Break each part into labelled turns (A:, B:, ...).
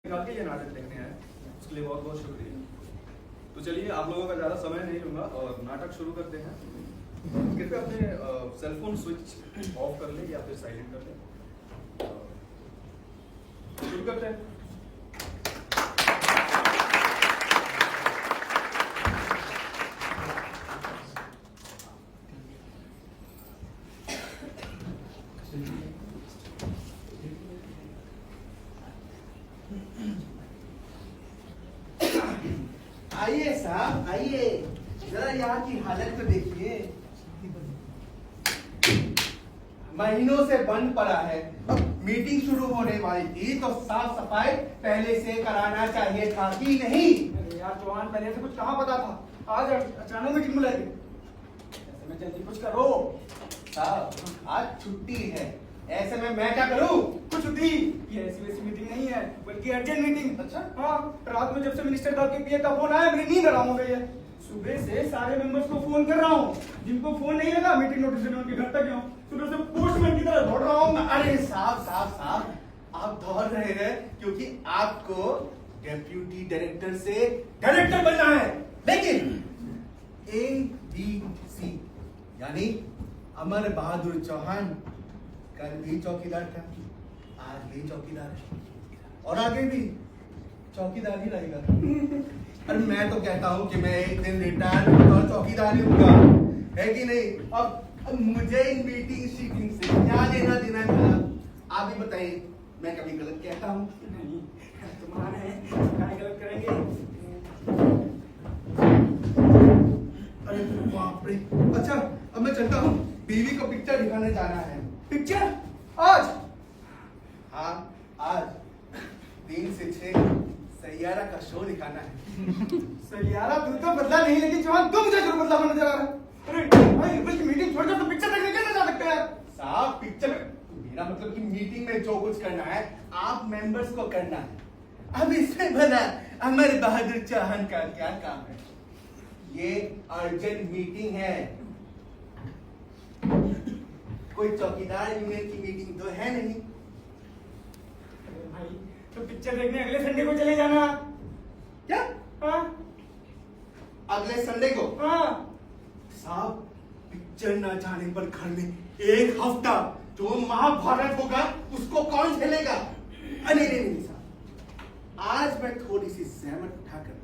A: निकाल के ये नाटक देखने आए, उसके लिए बहुत बहुत शुक्रिया। तो चलिए, आप लोगों का ज़्यादा समय नहीं लूँगा और नाटक शुरू करते हैं। कृपया अपने सेलफोन स्विच ऑफ कर लें या फिर साइलेंट कर लें। शुरू करते हैं।
B: आइए साहब, आइए, जरा यहाँ की हालत तो देखिए। महीनों से बंद पड़ा है। अब मीटिंग शुरू होने वाली थी तो साफ सफाई पहले से कराना चाहिए था कि नहीं?
C: अरे यार चौहान, पहले से कुछ कहाँ पता था, आज अचानक मीटिंग बुलाई थी। ऐसे में जल्दी कुछ करो
B: साहब, आज छुट्टी है, ऐसे में मैं क्या करूं?
C: कुछ छुट्टी, ये ऐसी वैसी मीटिंग नहीं है, बल्कि अर्जेंट मीटिंग।
B: अच्छा?
C: हाँ, रात में जब से मिनिस्टर साहब के पीए का फोन आया, मेरी नींद हराम हो गई है। सुबह से सारे मेंबर्स को फोन कर रहा हूँ, जिनको फोन नहीं लगा मीटिंग नोटिस देने उनके घर तक गया हूँ। सुबह से पोस्टमैन की तरह दौड़ रहा हूँ मैं।
B: अरे साहब, आप दौड़ रहे हैं क्योंकि आपको डेप्यूटी डायरेक्टर से डायरेक्टर बनना है। लेकिन ABC यानी अमर बहादुर चौहान कल भी चौकीदार था, आज भी चौकीदार है और आगे भी चौकीदार ही रहेगा। अरे मैं तो कहता हूँ कि मैं एक दिन रिटायर होगा और चौकीदार ही होगा, है कि नहीं? अब मुझे इन मीटिंग शीटिंग से क्या लेना देना है भला? आप ही बताइए, मैं कभी गलत कहता हूँ?
C: नहीं, तुम्हारे हैं, क्या गलत करेंगे?
B: अरे बाप रे। अच्छा, अब मैं चलता हूँ, बीवी को पिक्चर दिखाने जाना है।
C: पिक्चर आज?
B: हाँ, आज 3 से 6 सैयारा का शो दिखाना है।
C: सैयारा तू तो बदला नहीं, लेकिन चौहान तुम मुझे जरूर बदला होने जा रहा है। अरे भाई, बल्कि मीटिंग छोड़कर तो पिक्चर देखने कैसे जा सकते हैं?
B: साहब, पिक्चर मेरा मतलब कि मीटिंग में जो कुछ करना है आप मेंबर्स को करना है। अब इसमें भला अमर बहादुर चौहान का क्या काम है? ये अर्जेंट मीटिंग है, कोई चौकीदार यूनियन की मीटिंग तो है नहीं।
C: अरे भाई, तो पिक्चर देखने अगले संडे को चले जाना।
B: क्या?
C: हाँ
B: अगले संडे को?
C: हाँ।
B: साहब, पिक्चर न जाने पर घर में 1 हफ्ता जो महाभारत होगा उसको कौन झेलेगा? नहीं साहब, आज मैं थोड़ी सी सहमत उठाकर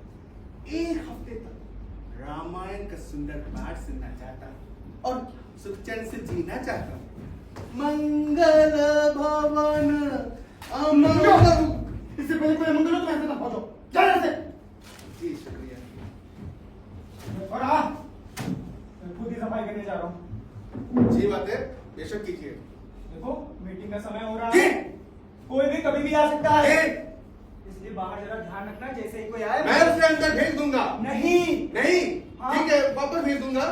B: 1 हफ्ते तक रामायण का सुंदर पाठ सुनना चाहता हूँ और सुख चैन से जीना चाहता हूँ। मंगल भवन अमंगल।
C: इससे पहले कोई मंगल हो तो ऐसे ना पहुंचो, जाने से।
B: जी शुक्रिया।
C: और हाँ, मैं खुद ही सफाई करने जा रहा हूँ।
B: जी बात है, बेशक कीजिए।
C: देखो, मीटिंग का समय हो रहा
B: जी।
C: है, कोई भी कभी भी आ सकता है,
B: जी।
C: इसलिए बाहर जरा ध्यान रखना, जैसे ही कोई आए।
B: मैं उसे अंदर भेज दूंगा।
C: नहीं।
B: नहीं,
C: हाँ।
B: ठीक है, वापस भेज दूंगा।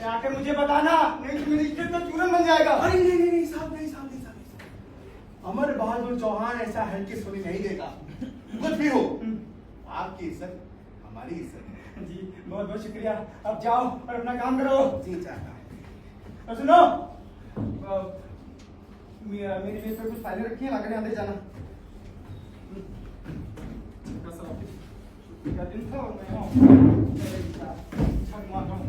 C: आकर मुझे बताना, नहीं तो मेरी इज्जत का चूरन बन जाएगा।
B: अरे नहीं साहब, नहीं साहब। अमर बहादुर चौहान ऐसा हल्के सुनी नहीं देगा, कुछ भी हो। आपकी इज्जत हमारी इज्जत है।
C: जी, बहुत बहुत शुक्रिया। अब जाओ और अपना काम करो।
B: जी चाहता हूँ।
C: और सुनो, मेरे लिए पे कुछ फाइलें रखी हैं, लाकर यहाँ दे जाना। छुट्टी का दिन था और मैं छक मार रहा हूँ।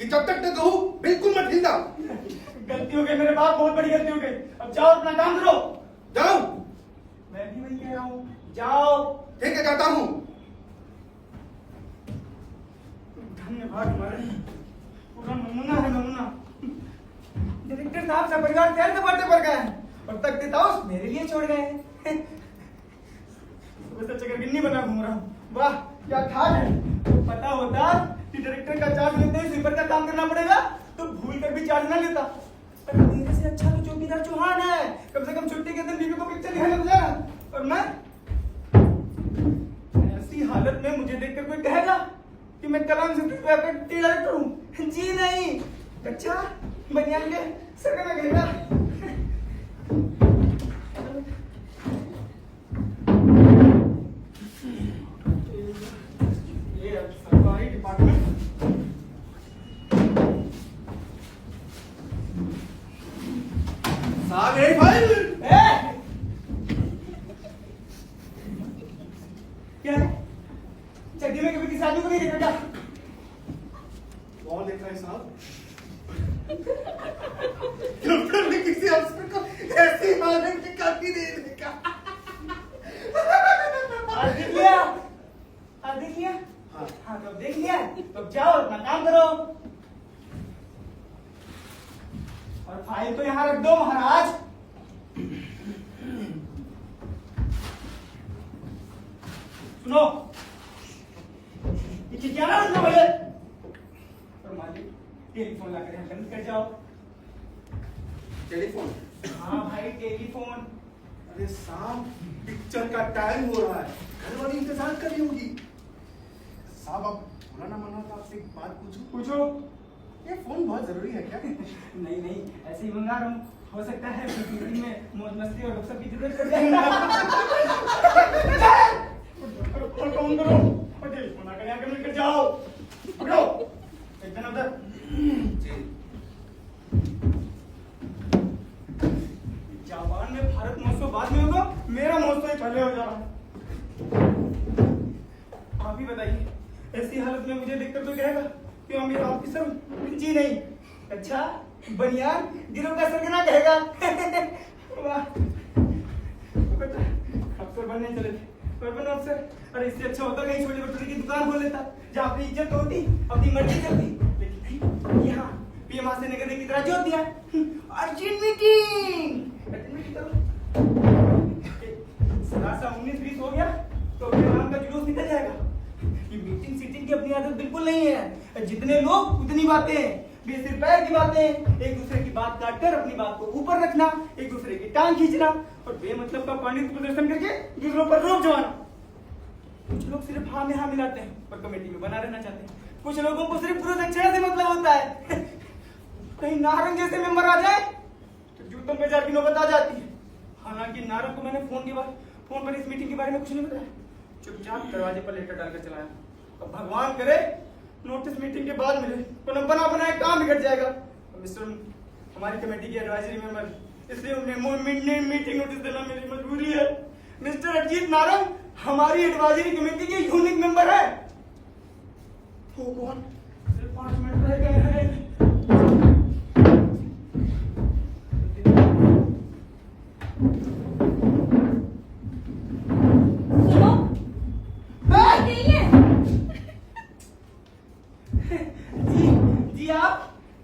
B: जब तक न कहूं बिल्कुल मत हिलना।
C: गलती हो गई मेरे बाप, बहुत बड़ी गलती हो गई। अब जाओ अपना काम करो।
B: जाओ।
C: मैं भी वही कह रहा हूँ, जाओ।
B: ठीक है, जाता हूँ।
C: धन्यवाद, हमारे पूरा नमूना है, नमूना। डायरेक्टर साहब से परिवार तैयार से बढ़ते पड़ गए हैं और तक देता हूँ मेरे लिए छोड़ गए हैं। चकरगिन्नी बना घूम रहा हूँ। वाह क्या ठाक है। तो पता होता कि डायरेक्टर का चार्ज लेते ही स्वीपर का काम करना पड़ेगा तो भूल कर भी चार्ज ना लेता। पर मेरे से अच्छा तो चौकीदार चौहान है, कम से कम छुट्टी के दिन बीवी को पिक्चर दिखाने ले जाएगा। और मैं ऐसी हालत में मुझे देखकर कोई कहेगा कि मैं कलाम से डायरेक्टर हूँ? जी नहीं। अच्छा, बनियान के सर में घेरा।
B: साहब एक फाइल।
C: क्या है? चड्डी में कभी किसी आदमी को नहीं देखा क्या?
B: कौन देखा है साहब? डॉक्टर ने किसी अफसर को ऐसी हालत की काफी नहीं देखा।
C: आज देख लिया? आज देख लिया? हाँ तो अब देख लिया, तो अब जाओ अपना काम करो। और फाइल तो यहाँ रख दो महाराज। सुनो, ये चिट्ठियां ना भैया। और मालिक टेलीफोन लाकर यहाँ बंद कर जाओ।
B: टेलीफोन?
C: हाँ भाई टेलीफोन।
B: अरे साहब पिक्चर का टाइम हो रहा है, घर वाली इंतजार कर रही होगी। साहब आप बुरा ना मानो तो आपसे एक बात पूछूं?
C: पूछो।
B: ये फोन बहुत जरूरी है क्या?
C: नहीं नहीं, ऐसे ही मंगा रहा हूँ। हो सकता है मीटिंग में मौज मस्ती और सब की जरूरत पड़ जाए। और कौन करो? और टेलीफोन आकर यहाँ मिलकर जाओ। पकड़ो एक जन उधर।
B: जी।
C: जापान में भारत महोत्सव बाद में होगा, मेरा महोत्सव ही पहले हो जा रहा है। आप ही बताइए, ऐसी हालत में मुझे देखकर तो कहेगा कि मेरा ऑफिसर जी नहीं, अच्छा बनियान गिरोह का सरगना कहेगा। वाह, बेटा अफसर बनने चले थे, पर बनो अफसर। अरे इससे अच्छा होता कहीं छोटे बच्चों की दुकान खोल लेता, जहाँ अपनी इज्जत होती, अपनी मर्जी चलती। लेकिन नहीं, यहाँ पीएम से नगद की तरह जोत दिया। अर्जेंट मीटिंग करो। 19-20 हो गया तो अपने नाम का जुलूस निकल जाएगा। ये मीटिंग सीटिंग की अपनी आदत बिल्कुल नहीं है। जितने लोग उतनी बातें, बेसिर पैर की बातें, एक दूसरे की बात काटकर अपनी बात को ऊपर रखना, एक दूसरे की टांग खींचना और बेमतलब का पांडित्य प्रदर्शन करके दूसरों पर रोक जमाना। कुछ लोग सिर्फ हाँ में हाँ मिलाते हैं और कमेटी में बना रहना चाहते हैं। कुछ लोगों को सिर्फ गुरुदक्षिणा से मतलब होता है। कहीं नारंग जैसे मेंबर आ जाए तो जूतों पे जार की नौबत आ जाती है। हालांकि नारंग को मैंने फोन पर इस मीटिंग के बारे में कुछ नहीं बताया, चुपचाप दरवाजे पर लेटर डालकर चलाया। अब भगवान करे नोटिस मीटिंग के बाद मिले तो बना बनाए काम बिगड़ जाएगा। मिस्टर हमारी कमेटी की एडवाइजरी मेंबर, इसलिए उन्हें मीटिंग नोटिस देना मेरी मजबूरी है। मिस्टर अजीत नारंग हमारी एडवाइजरी कमेटी के यूनिक मेंबर है। वो कौन? सिर्फ 5 मिनट रह गए हैं।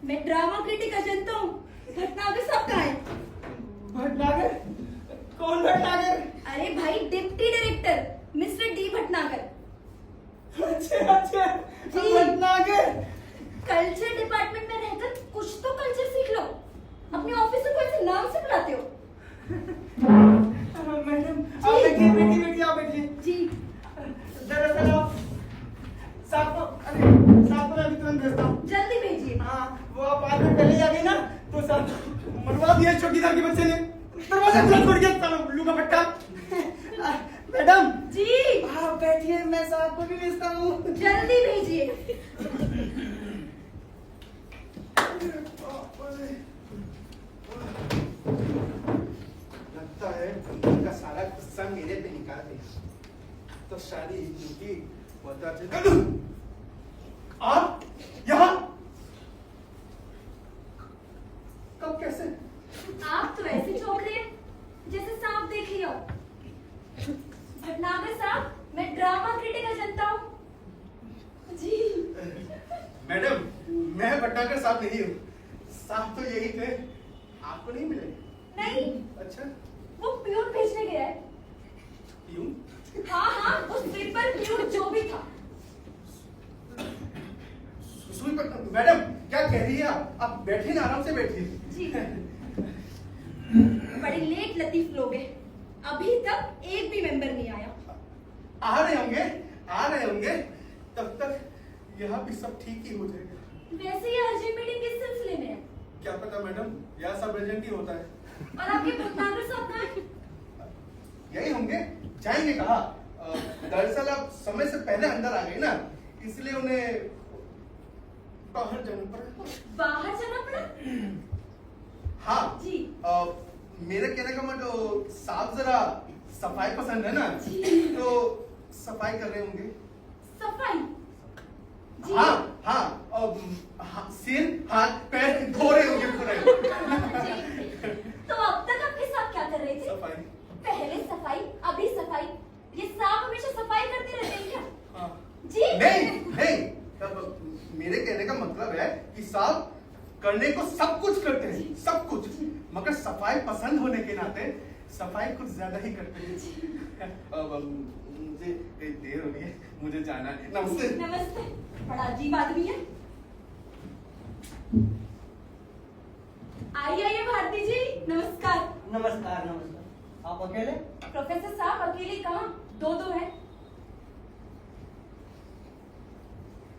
D: मैं ड्रामा क्रिटिक अजंता हूँ। भटनागर साहब कहाँ है?
C: भटनागर? कौन भटनागर?
D: अरे भाई deputy director mister D Bhatnagar.
C: अच्छा
D: जी।
C: भटनागर
D: कल्चर डिपार्टमेंट में रहकर कुछ तो कल्चर सीख लो। अपने ऑफिसर को ऐसे नाम से बुलाते हो?
C: मैडम आप बैठिए आप बैठिए।
D: जी।
C: दरअसल आप साहब को मैं तुरंत भेजता हूँ।
D: जल्दी भेजिए।
C: हाँ वो आप 5 मिनट पहले आ गई ना तो सब मरवा दिया चौकीदार के बच्चे ने। दरवाजा खुला छोड़ दिया साला उल्लू का पट्टा। मैडम
D: जी।
C: आप बैठिए, मैं साहब को भी भेजता हूँ।
D: जल्दी भेजिए।
B: लगता है उनका सारा गुस्सा मेरे पे निकाल दिया तो शादी की पता चला। आप यहाँ कब कैसे?
D: आप तो ऐसे चौंक रहे हैं जैसे सांप देख लिया हो। भटनागर साहब, मैं ड्रामा क्रिटिक अजंता हूँ। जी।
B: मैडम मैं भटनागर साहब नहीं हूँ, साहब तो यही थे, आपको नहीं मिले?
D: नहीं,
B: अच्छा
D: वो प्यून भेजने गया है।
B: यूं?
D: हाँ वो स्लीपर प्यून जो भी था।
B: मैडम क्या कह रही है आप बैठिए ना, आराम से बैठिए।
D: जी। बड़ी लेट लतीफ लोग हैं, अभी तक एक भी मेंबर नहीं आया।
B: आ रहे होंगे तब तक यहाँ भी सब ठीक ही हो जाएगा।
D: वैसे ये अर्जेंट मीटिंग किस सिलसिले में है?
B: क्या पता मैडम, यहाँ सब अर्जेंट ही होता है।
D: और आपके भटनागर साहब कहाँ हैं?
B: यही होंगे, जाएंगे कहा। दरअसल आप समय से पहले अंदर आ गए ना, इसलिए उन्हें बाहर जाना पड़ा।
D: बाहर जाना पड़ा?
B: हाँ
D: जी।
B: मेरे कहने का मतलब साहब जरा सफाई पसंद है ना, तो सफाई कर रहे होंगे।
D: सफाई जी।
B: हाँ हाँ, सिर हाथ पैर धो रहे होंगे पूरे।
D: जी। तो अब तक आपके साथ क्या कर रहे थे?
B: सफाई।
D: पहले सफाई, अभी सफाई। ये सांप हमेशा सफाई करते रहते हैं क्या?
B: हाँ।
D: जी
B: नहीं, तब मेरे कहने का मतलब है कि साहब करने को सब कुछ करते हैं, सब कुछ, मगर सफाई पसंद होने के नाते सफाई कुछ ज्यादा ही करते हैं। अब मुझे कई देर हो रही है, मुझे जाना है। नमस्ते।
D: नमस्ते। बड़ा अजीब आदमी है। आइए आइए भारती जी, नमस्कार।
C: नमस्कार नमस्कार। आप अकेले?
D: प्रोफेसर साहब अकेले कहाँ, दो है।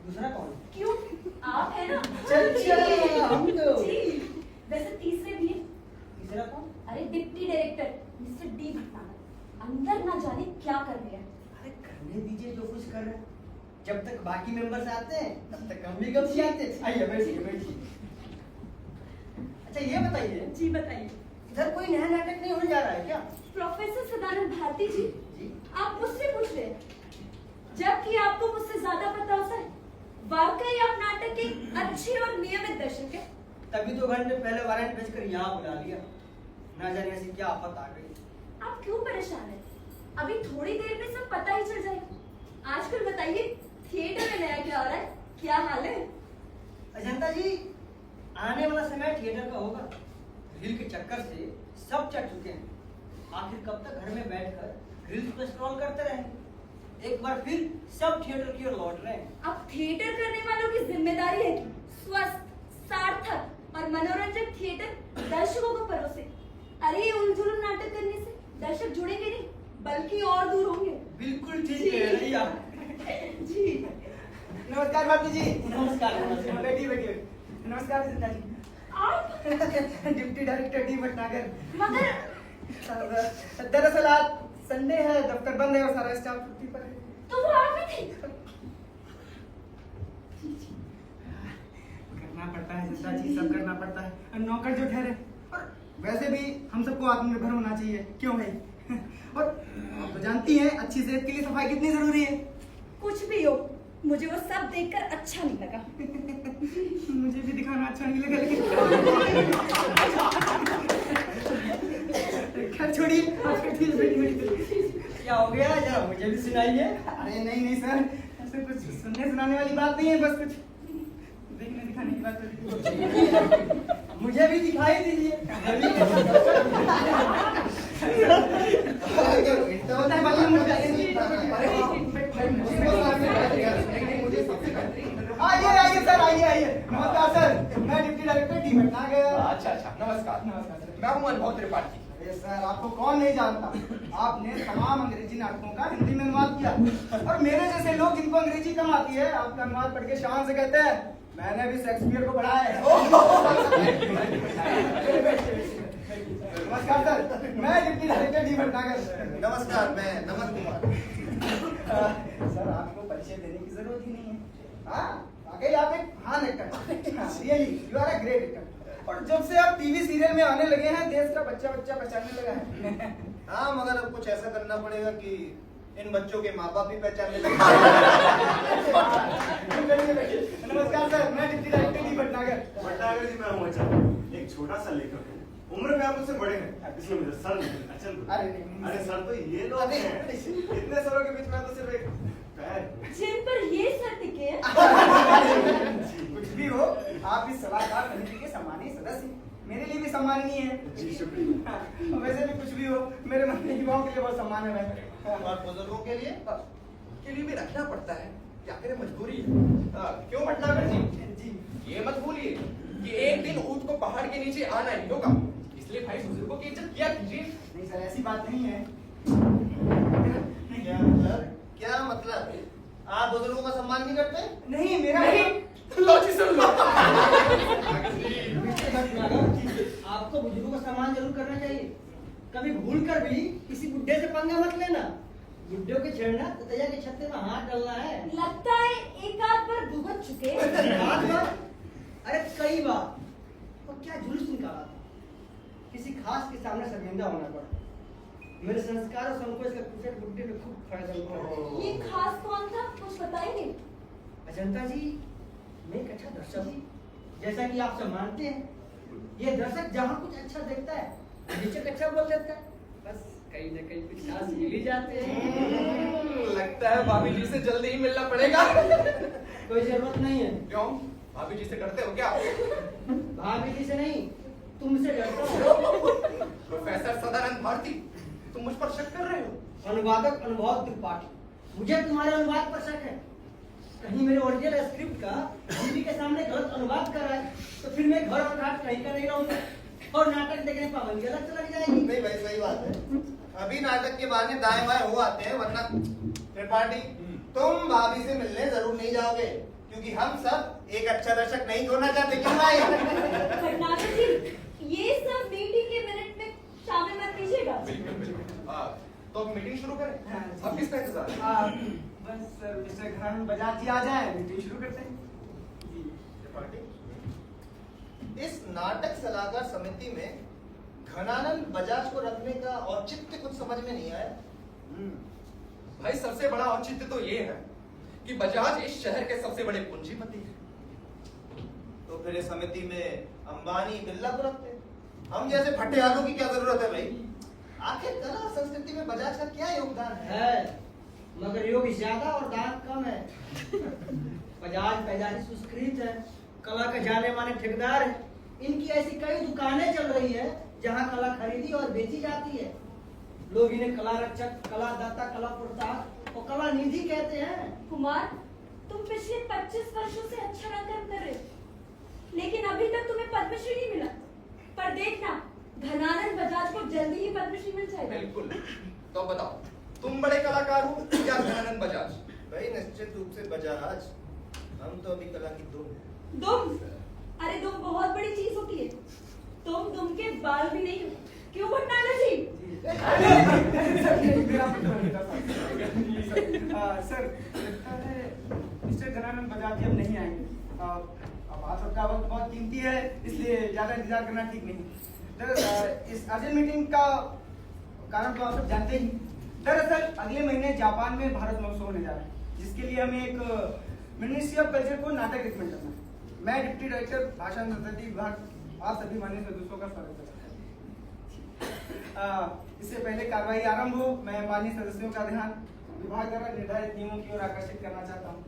C: दूसरा कौन?
D: क्यों, आप है ना?
C: अच्छा, हम तो।
D: जी, वैसे तीसरे भी है।
C: तीसरा कौन?
D: अरे deputy director mister D Bhatnagar, अंदर ना जाने क्या कर रहे हैं।
C: अरे करने दीजिए जो कुछ कर रहे हैं। जब तक बाकी मेंबर्स आते हैं तब तक हम भी कब से आते हैं। आइए बैठिए बैठिए। अच्छा ये बताइए,
D: जी बताइए।
C: इधर कोई नया नाटक नहीं होने जा रहा है क्या?
D: प्रोफेसर सदानंद भारती जी,
C: जी।
D: आप मुझसे पूछ रहे हैं, जबकि आपको मुझसे ज्यादा पता होता है। वाकई आप नाटक के अच्छे और नियमित दर्शक हैं।
C: तभी 2 घंटे पहले वारंट भेजकर यहाँ बुला लिया। ना जाने ऐसी क्या आफत आ गई।
D: आप क्यों परेशान हैं? अभी थोड़ी देर में सब पता ही चल जाएगा। आजकल बताइए थिएटर में नया क्या हो रहा है, क्या हाल है?
C: अजंता जी, आने वाला समय थिएटर का होगा। रील के चक्कर से सब चढ़ चुके हैं। आखिर कब तक घर में बैठकर रील्स पे स्क्रॉल करते रहेंगे? एक बार फिर सब थिएटर की ओर लौट रहे हैं।
D: अब थिएटर करने वालों की जिम्मेदारी है कि स्वस्थ, सार्थक और मनोरंजक थिएटर दर्शकों को परोसे। अरे ये उलझुल नाटक करने से दर्शक जुड़ेंगे नहीं, बल्कि और दूर होंगे।
C: बिल्कुल ठीक कह रही आप।
D: जी
C: नमस्कार भारती जी। नमस्कार नमस्कार। बैठिए बैठिए। नमस्कार अजंता जी।
D: आप
C: डिप्टी डायरेक्टर डी भटनागर।
D: मगर
C: दरअसल आज संडे है, दफ्तर बंद है और सारा स्टाफ छुट्टी पर है।
D: तो वो आप ही थे।
C: करना पड़ता है अजंता जी, सब करना पड़ता है। और नौकर जो ठहरे, और वैसे भी हम सबको आत्मनिर्भर होना चाहिए, क्यों भाई? और आप तो जानती हैं अच्छी सेहत के लिए सफाई कितनी जरूरी है।
D: कुछ भी हो, मुझे वो सब देखकर अच्छा नहीं लगा।
C: मुझे भी दिखाना अच्छा नहीं लगा, लेकिन खैर छोड़िए। क्या हो गया, जरा मुझे भी सुनाइए। अरे नहीं नहीं सर, ऐसे कुछ सुनने सुनाने वाली बात नहीं है, बस कुछ देखने दिखाने की बात है। मुझे भी दिखाई दीजिए। होता है बाकी मुझे। आइए आइए सर, आइए आइए। नमस्कार सर, मैं डिप्टी डायरेक्टर डी भटनागर।
E: अच्छा नमस्कार।
C: नमस्कार सर।
E: मैं हूँ अनुभव त्रिपाठी।
C: अरे सर, आपको कौन नहीं जानता। आपने तमाम अंग्रेजी नाटकों का हिंदी में अनुवाद किया, और मेरे जैसे लोग जिनको अंग्रेजी कम आती है, आपका अनुवाद पढ़ के शान से कहते हैं मैंने भी शेक्सपियर को पढ़ा है। नमस्कार सर, मैं डिप्टी डायरेक्टर डी भटनागर।
B: नमस्कार, मैं नमन कुमार।
C: सर आपको परिचय देने की जरूरत ही नहीं है। हाँ, वाकई आप एक महान actor, really you are a great actor. और जब से आप टीवी सीरियल में आने लगे हैं, देश का बच्चा बच्चा पहचानने लगा है।
B: हाँ, मगर अब कुछ ऐसा करना पड़ेगा कि इन बच्चों के माँ बाप भी पहचानने लगे।
C: नमस्कार सर, मैं deputy director D Bhatnagar.
F: Bhatnagar ji, मैं हूँ अचल, एक छोटा सा लेखक हूँ। उम्र में आप मुझसे बड़े हैं, इसलिए मुझे सर नहीं, अचल।
C: अरे नहीं,
F: अरे सर तो ये लोग हैं। इतने सरों के बीच में तो सिर्फ एक पैर।
D: जिन पर ये सर टिके हैं।
C: कुछ भी हो, आप इस सलाहकार समिति के सम्मानीय सदस्य हैं। मेरे लिए भी सम्माननीय है।
F: जी शुक्रिया।
C: वैसे भी कुछ भी हो, मेरे मन के युवाओं के लिए बहुत सम्मान है।
B: और बुजुर्गों के लिए भी रखना पड़ता है, क्या करें, मजबूरी है। क्यों भटनागर जी?
C: जी
E: ये मत भूलिए कि एक दिन ऊंट को पहाड़ के नीचे आना ही होगा, इसलिए भाई बुजुर्गों की इज्जत किया कीजिए।
C: नहीं सर, ऐसी बात नहीं है।
B: क्या मतलब? आप बुजुर्गों का सम्मान नहीं करते?
C: नहीं, मेरा
E: लो जी सुन लो।
C: आपको बुजुर्गों का सम्मान जरूर करना चाहिए। कभी भूल कर भी किसी बुड्ढे से पंगा मत लेना। बुड्ढों के छेड़ना तो तैयार के छत्ते में हाथ डालना है।
D: लगता है एक आध बार भुगत चुके।
C: हाथ बार? अरे कई बार। और क्या जुलूस निकाला था, किसी खास के सामने शर्मिंदा होना पड़ा। मेरे संस्कार और संकोच का कुचट बुद्धि में खूब फायदा हुआ।
D: ये खास कौन था, कुछ बताएंगे?
C: अजंता जी, मैं एक अच्छा दर्शक हूँ। जैसा कि आप सब मानते हैं, ये दर्शक जहाँ कुछ अच्छा देखता है, निरीक्षक अच्छा बोल देता है। बस कहीं न कहीं कुछ खास मिल ही जाते हैं।
E: लगता है भाभी जी से जल्दी ही मिलना पड़ेगा।
C: कोई जरूरत नहीं है।
E: क्यों? भाभी जी से डरते हो क्या?
C: भाभी जी से नहीं, तुमसे डरता हूँ।
E: प्रोफेसर सदानंद भारती, तुम मुझ पर शक कर रहे हो?
C: अनुवादक अनुभव त्रिपाठी, मुझे तुम्हारे अनुवाद पर शक है। कहीं मेरे ओरिजिनल स्क्रिप्ट का दीदी के सामने गलत अनुवाद कर रहा है, तो फिर मैं घर और घाट कहीं का नहीं रहूंगा और नाटक देखने पाबंदी अलग से लग जाएगी।
B: नहीं भाई, सही बात है। अभी नाटक के बहाने दाएं बाएं हो आते हैं, वरना त्रिपाठी तुम भाभी से मिलने जरूर नहीं जाओगे, क्योंकि हम सब एक अच्छा दर्शक नहीं खोना चाहते। क्यों भाई?
D: भटनागर जी, ये सब मीटिंग के मिनट में शामिल मत कीजिएगा।
E: तो अब मीटिंग शुरू करें?
C: हाँ,
E: अब किसका इंतजार?
C: बस मिस्टर घरान बजाज जी आ जाए, मीटिंग शुरू करते हैं।
B: त्रिपाठी, इस नाटक सलाहकार समिति में घनानंद बजाज को रखने का औचित्य कुछ समझ में नहीं आया।
E: भाई सबसे बड़ा औचित्य तो ये है कि बजाज इस शहर के सबसे बड़े पूंजीपति हैं।
B: तो फिर इस समिति में अंबानी बिरला को रखते, हम जैसे फटेहालों की क्या जरूरत है भाई? आखिर कला और संस्कृति में बजाज का क्या योगदान है?
C: मगर योग ज्यादा और दान कम है। बजाज पैदाइश सुष्कृत है, कला का जाने माने ठेकेदार है। इनकी ऐसी कई दुकानें चल रही है जहाँ कला खरीदी और बेची जाती है। लोग इन्हें कला रक्षक, कला दाता, कला प्रोत्साहक और कला निधि कहते हैं।
D: कुमार, तुम पिछले 25 वर्षों से अच्छा काम कर रहे हो, लेकिन अभी तक तुम्हें पद्मश्री नहीं मिला। पर देखना, घनानंद बजाज को जल्दी ही पद्मश्री मिल जाएगा।
E: बिल्कुल। तो बताओ, तुम बड़े कलाकार हो या घनानंद बजाज?
B: भाई निश्चित रूप से बजाज, हम तो अभी कला की दुम है।
D: दुम? अरे दुम बहुत बड़ी चीज होती है। तुम दुम के बाल भी नहीं हो, क्यों भटनागर जी?
C: सर, लगता है मिस्टर घनानंद बजाज जी अब नहीं आएंगे। अब आप सबका वक्त बहुत कीमती है, इसलिए ज्यादा इंतजार करना ठीक नहीं। दरअसल इस अर्जेंट मीटिंग का कारण तो आप सब जानते ही। दरअसल अगले महीने जापान में भारत महोत्सव होने जा रहा है, जिसके लिए हमें एक मिनिस्ट्री ऑफ कल्चर को नाटक रिकमेंड करना है। मैं डिप्टी डायरेक्टर भाषा एवं संस्कृति विभाग आप सभी माननीय सदस्यों का स्वागत करता हूं। इससे पहले कार्रवाई आरंभ हो, मैं माननीय सदस्यों का ध्यान विभाग द्वारा निर्धारित नियमों की ओर आकर्षित करना चाहता हूँ।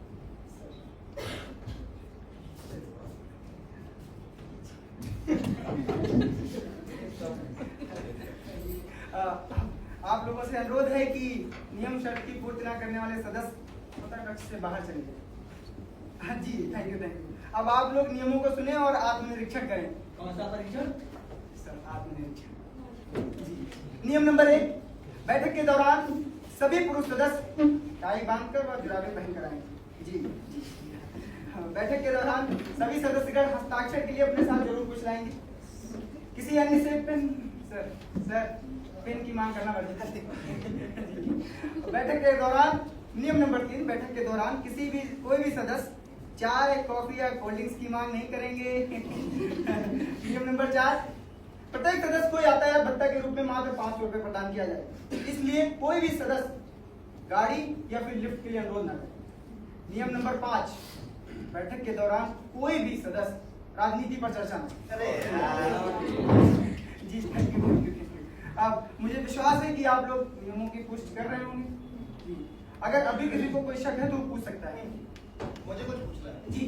C: आप लोगों से अनुरोध है कि नियम शर्त की पूर्ति न करने वाले सदस्य सत्ता कक्ष से बाहर चले जाएं। हाँ जी, थैंक यू। अब आप लोग नियमों को सुने और आत्मनिरीक्षण करें। कौन सा परीक्षण? सर, आत्मनिरीक्षण जी। नियम नंबर 1, बैठक के दौरान सभी पुरुष सदस्य टाई बांधकर व जुराबे पहनकर आएंगे। जी। बैठक के दौरान सभी सदस्यगण हस्ताक्षर के लिए अपने साथ जरूर कुछ लाएंगे। किसी अन्य से पेन पेन की मांग करना पड़ेगा। बैठक के दौरान नियम नंबर 3, बैठक के दौरान कोई भी सदस्य चाय, कॉफी या कोल्ड ड्रिंक्स की मांग नहीं करेंगे। नियम नंबर 4, प्रत्येक सदस्य को यातायात भत्ता के रूप में मात्र 500 रुपए प्रदान किया जाए, इसलिए कोई भी सदस्य गाड़ी या फिर लिफ्ट के लिए अनुरोध न करे। नियम नंबर 5, बैठक के दौरान कोई भी सदस्य राजनीति पर चर्चा न करे। जी, थैंक यू। अब मुझे विश्वास है कि आप लोग नियमों की पुष्टि कर रहे होंगे। अगर अभी किसी को कोई शक है तो पूछ सकता है।
B: मुझे कुछ पूछना है
C: जी।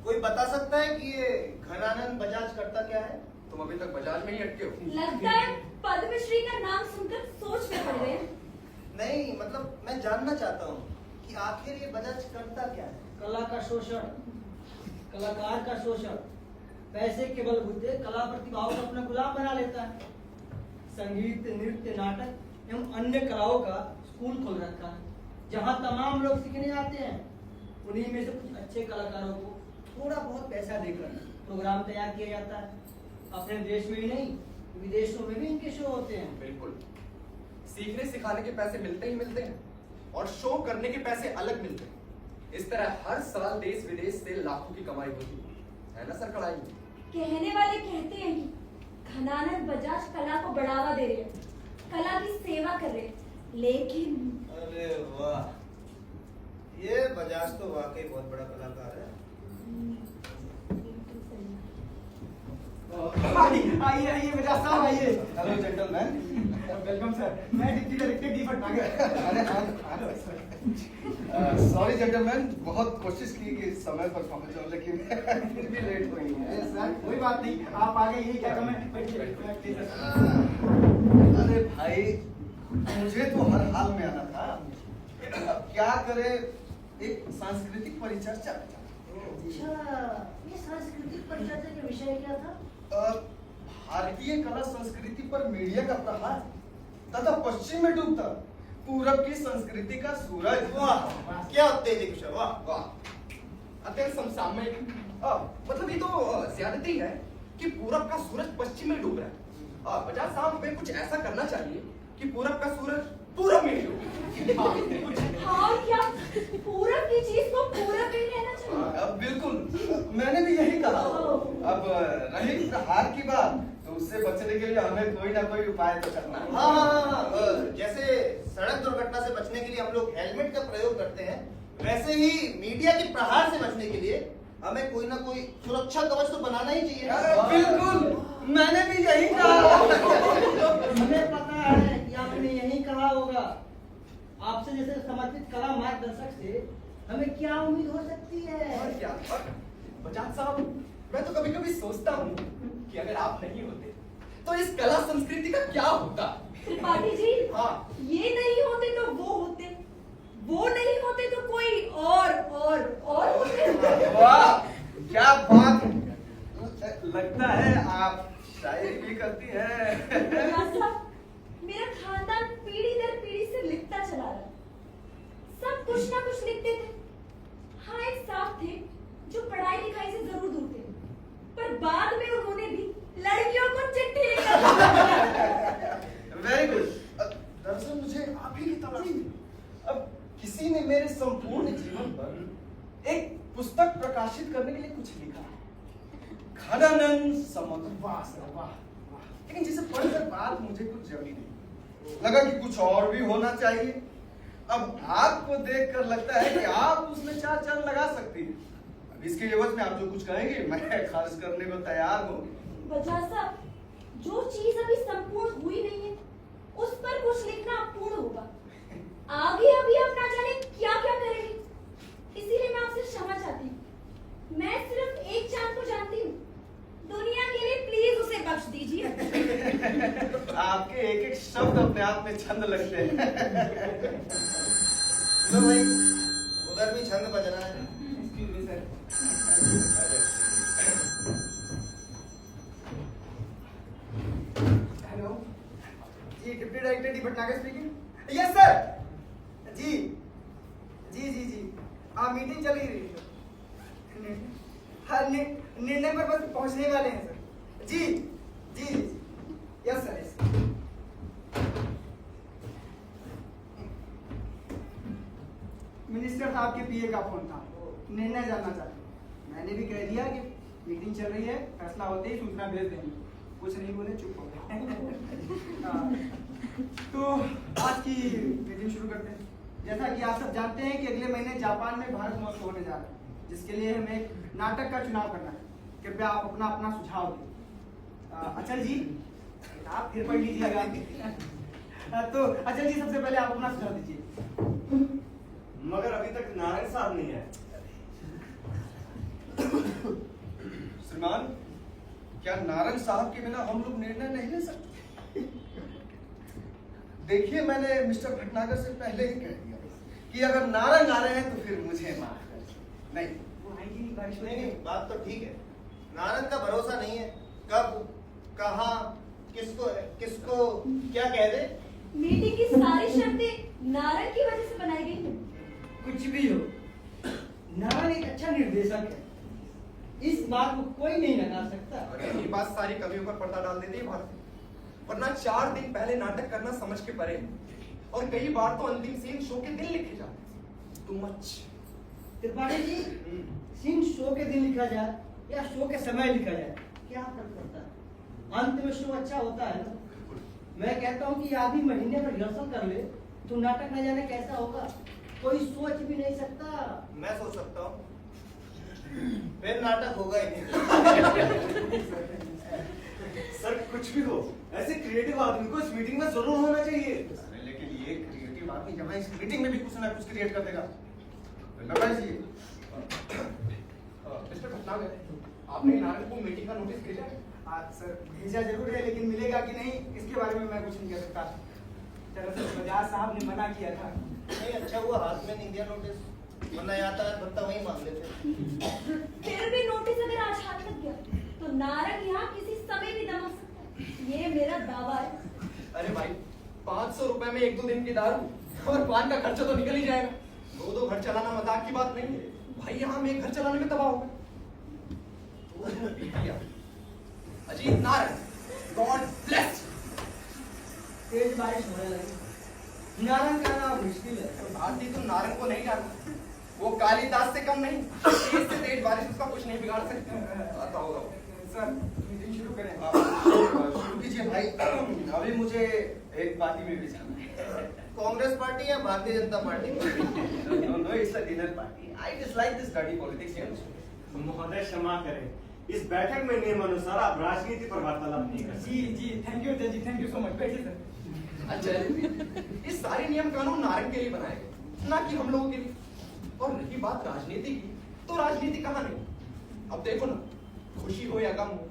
B: कोई बता सकता है कि ये घनानंद बजाज करता क्या है?
E: तुम अभी तक बजाज में ही अटके हो।
D: लगता है पद्मश्री का नाम सुनकर सोच में पड़ गए।
B: नहीं, मतलब मैं जानना चाहता हूँ कि आखिर ये बजाज करता क्या है?
C: कला का शोषण, कलाकार का शोषण, पैसे के बलबूते कला प्रतिभाओं को अपना गुलाम बना लेता है। संगीत, नृत्य, नाटक एवं अन्य कलाओं का स्कूल खोल रखा है, जहाँ तमाम लोग सीखने आते हैं। उन्हीं में से कुछ अच्छे कलाकारों को थोड़ा बहुत पैसा देकर प्रोग्राम तैयार किया जाता है। अपने देश में ही नहीं, विदेशों में भी इनके शो होते हैं।
E: बिल्कुल। सीखने सिखाने के पैसे मिलते ही मिलते हैं और शो करने के पैसे अलग मिलते हैं। इस तरह हर साल देश विदेश से लाखों की कमाई होती है ना सर? कड़ाई
D: कहने वाले कहते हैं कि घनानंद बजाज कला को बढ़ावा दे रहे हैं, कला की सेवा कर रहे हैं, लेकिन
B: अरे वाह, ये बजाज तो वाकई बहुत बड़ा कलाकार है।
C: आइए आइए बजाज साहब आइए।
A: Hello gentleman.
C: वेलकम सर, मैं deputy director D Bhatnagar.
A: Sorry gentleman, बहुत कोशिश की कि समय पर पहुंचूं, लेकिन फिर भी लेट हुई है।
C: सर कोई बात नहीं, आप आ गए, यही क्या कम है। बैठिए बैठिए सर।
A: अरे भाई, मुझे तो हर हाल में आना था, अब क्या करे, एक सांस्कृतिक परिचर्चा।
G: अच्छा, ये सांस्कृतिक परिचर्चा का विषय क्या था?
A: भारतीय कला संस्कृति पर मीडिया का प्रहार तथा पश्चिम में डूबता पूरब की संस्कृति का सूरज।
B: वाह, क्या उत्तेजक विषय, वाह।
E: वाह, अत्यंत समसामयिक। मतलब ये तो ज्यादती है कि पूरब का सूरज पश्चिम में डूब रहा है। बजाज साहब, हमें कुछ ऐसा करना चाहिए कि पूरब का सूरज पूरब में डूबे।
D: और क्या, पूरब की चीज को पूरब ही रहना चाहिए।
A: अब बिल्कुल, मैंने भी यही कहा। अब रही प्रहार की बात, तो उससे बचने के लिए हमें कोई ना कोई उपाय तो करना है।
B: हाँ, जैसे सड़क दुर्घटना से बचने के लिए हम लोग हेलमेट का प्रयोग करते हैं, वैसे ही मीडिया के प्रहार से बचने के लिए हमें कोई ना कोई सुरक्षा कवच तो बनाना ही चाहिए।
A: बिल्कुल, मैंने भी यही कहा।
G: हमें पता है कि आपने यही कहा होगा। आपसे जैसे समर्पित कला मार्गदर्शक से हमें क्या उम्मीद हो सकती है?
E: और क्या, और बजाज साहब, मैं तो कभी कभी सोचता हूँ कि अगर आप नहीं होते तो इस कला संस्कृति का क्या होता।
D: त्रिपाठी जी,
E: हाँ।
D: ये नहीं होते तो वो होते, वो नहीं होते तो कोई और होते।
A: वाह, क्या बात, लगता है आप शायरी भी करती हैं।
D: बजाज साहब, मेरा खानदान पीढ़ी दर पीढ़ी से लिखता चला रहा, सब कुछ ना कुछ लिखते थे। हाँ, एक साहब थे जो पढ़ाई लिखाई से जरूर दूर थे, पर बाद में उन्होंने भी लड़कियों को चिट्ठी
A: वेरी गुड। दरअसल मुझे आप ही की तलाश थी। अब किसी ने मेरे संपूर्ण जीवन पर एक पुस्तक प्रकाशित करने के लिए कुछ लिखा है, घनानंद समुद्र।
C: वाह सर, वाह।
A: लेकिन जिसे पढ़कर बात मुझे कुछ जमी नहीं, लगा कि कुछ और भी होना चाहिए। अब आपको देखकर लगता है कि आप उसमें 4 चांद लगा सकती हैं। अब इसके एवज में आप जो कुछ कहेंगे, मैं खर्च करने को तैयार हूँ।
D: बजाज साहब, जो चीज अभी संपूर्ण हुई नहीं है, उस पर कुछ लिखना अपूर्ण होगा। आगे अभी आप ना जाने क्या क्या करेंगे, इसीलिए मैं आपसे क्षमा चाहती हूँ। मैं सिर्फ एक चांद को जानती हूँ, दुनिया के लिए प्लीज उसे बख्श दीजिए।
A: आपके एक एक शब्द अपने आप में छंद लगते हैं।
B: लो भाई, उधर भी छंद बज रहा है।
C: Excuse me sir. Hello ji, deputy director D Bhatnagar speaking. Yes sir. जी जी जी जी, हाँ मीटिंग चल ही रही है। हाँ, निर्णय पर बस पहुंचने वाले हैं सर। जी जी जी, यस सर, यस। मिनिस्टर साहब के पीए का फोन था, निर्णय जानना चाहते। मैंने भी कह दिया कि मीटिंग चल रही है, फैसला होते ही सूचना भेज देंगे। कुछ नहीं बोले, चुप हो गए। हाँ, तो आज की मीटिंग शुरू करते हैं। जैसा कि आप सब जानते हैं कि अगले महीने जापान में भारत महोत्सव होने जा रहा है, जिसके लिए हमें एक नाटक का चुनाव करना है। कृपया आप अपना अपना सुझाव दें। अचल जी, आप फिर पढ़ लीजिएगा। तो अचल जी, सबसे पहले आप अपना सुझाव दीजिए।
F: मगर अभी तक नारायण साहब नहीं है।
A: श्रीमान, क्या नारायण साहब के बिना हम लोग निर्णय नहीं ले सकते? देखिए, मैंने मिस्टर भटनागर से पहले ही कह दिया कि अगर नारायण आ रहे हैं तो फिर मुझे माफ कर दीजिए। नहीं,
C: वो आएगी नहीं, बारिश
B: नहीं
C: नहीं।
B: नहीं, बात तो ठीक है। नारद का भरोसा नहीं है, कब, कहाँ, किसको किसको क्या कह दे।
D: मीटिंग की सारी शर्तें नारद की वजह से बनाई गई हैं।
G: कुछ भी हो, नारायण एक अच्छा निर्देशक है, इस बात को कोई नहीं नकार सकता।
E: और यही बात सारी कवियों पर पर्दा डाल देती है भारत। वरना 4 दिन पहले नाटक करना समझ के परे, और कई बार तो अंतिम सीन शो के दिन लिखे जाते। Too much.
G: त्रिपाठी जी, सीन शो के दिन लिखा जाए या शो के समय लिखा जाए, क्या फर्क पड़ता है? अंत में शो अच्छा होता है ना। मैं कहता हूँ कि आधी महीने में रिहर्सल कर ले तो नाटक न जाने कैसा होगा, कोई सोच भी नहीं सकता।
B: मैं सोच सकता हूँ, फिर नाटक होगा ही नहीं।
F: सर कुछ भी हो, ऐसे क्रिएटिव आदमी को इस मीटिंग में जरूर होना चाहिए।
B: अरे लेकिन ये क्रिएटिव आदमी जब इस मीटिंग में भी कुछ ना कुछ क्रिएट कर देगा, लगना चाहिए।
E: मिस्टर भटनागर, आपने नारंग को मीटिंग का नोटिस भेजा है?
C: सर भेजा जरूर है, लेकिन मिलेगा कि नहीं इसके बारे में मैं कुछ नहीं कह सकता। दरअसल बजाज साहब ने मना किया था।
B: नहीं, अच्छा हुआ हाथ में नहीं दिया नोटिस, वरना आता है भत्ता वही मांग लेते।
D: फिर भी नोटिस अगर आज हाथ लग गया तो नारंग यहाँ किसी समय भी दमा सकता है, ये मेरा दावा है।
E: अरे भाई, 500 रुपए में 1-2 दिन की दारू और पान का खर्चा तो निकल ही जाएगा। 2-2 घर चलाना मजाक की बात नहीं है भाई, यहाँ हम एक घर चलाने में तबाह हो गए। Ajit Narang, God bless.
G: तेज बारिश होने लगी, नारंग का नाम मुश्किल है।
E: भारती तुम नारंग को नहीं जानते, वो कालिदास से कम नहीं। तेज से तेज बारिश उसका कुछ नहीं बिगाड़ सकती। आता होगा वो।
C: सर मीटिंग शुरू करें।
B: शुरू कीजिए भाई। अभी मुझे एक पार्टी में भी जाना है। कांग्रेस पार्टी या Bharatiya Janata party? No, it's a dinner party. I dislike this dirty politics.
F: महोदय क्षमा करें, इस बैठक में नियम अनुसार आप राजनीति पर वार्तालाप नहीं कर सकते।
C: जी थैंक यू जज जी, थैंक यू सो मच। बैठिए सर।
E: अच्छा, इस सारे नियम कानून नारंग के लिए बनाए गए, ना कि हम लोगों के लिए। और रही बात राजनीति की, तो राजनीति कहाँ नहीं। अब देखो ना, खुशी हो या गम हो,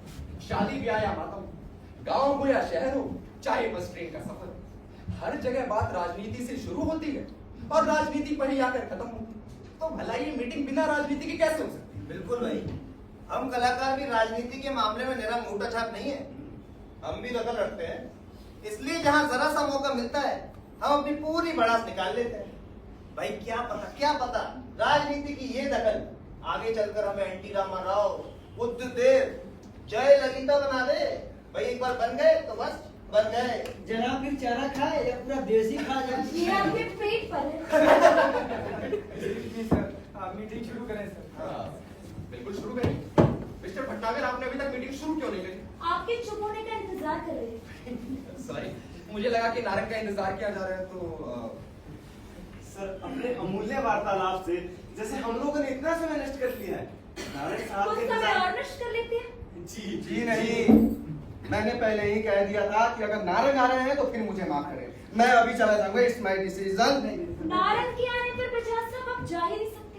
E: शादी ब्याह या मातम, गांव हो या शहर हो, चाहे बस ट्रेन का सफर, हर जगह बात राजनीति से शुरू होती है और राजनीति पर ही आकर खत्म होती है। तो भला ये मीटिंग बिना राजनीति के कैसे हो सकती है?
B: बिल्कुल भाई, हम कलाकार भी राजनीति के मामले में निरा मोटा छाप नहीं है, हम भी दखल रखते हैं। इसलिए जहां जरा सा मौका मिलता है हम अपनी पूरी भड़ास निकाल लेते हैं। भाई क्या पता राजनीति की ये दखल आगे चलकर हमें एनटी रामा राव, बुद्धदेव, जय ललिता बना दे। भाई एक बार बन गए तो बस बन गए।
G: जनाब फिर चारा खाए या पूरा देसी खा जाए?
D: ये आपके पेट पर है।
C: जी सर, आप मीटिंग शुरू करें सर।
E: हाँ, बिल्कुल शुरू करें। मिस्टर भटनागर, आपने अभी तक मीटिंग शुरू क्यों नहीं करी?
D: आपके चुप होने का इंतजार कर रहे हैं।
E: सॉरी, मुझे लगा कि नारंग का इंतजार किया जा रहा है। तो
F: सर, अपने अमूल्य वार्तालाप से जैसे हम लोगों ने इतना समय नष्ट कर लिया है, नारंग साहब
D: कुछ
F: के
D: समय
F: इंतजार-
D: और नष्ट कर लेते हैं।
B: जी नहीं, मैंने पहले ही कह दिया था कि अगर नारंग आ रहे हैं तो फिर मुझे माफ करें। मैं अभी चला जाऊंगा, इट्स माय डिसीजन।
D: नारंग के आने पर बजाज साहब आप जा ही नहीं सकते।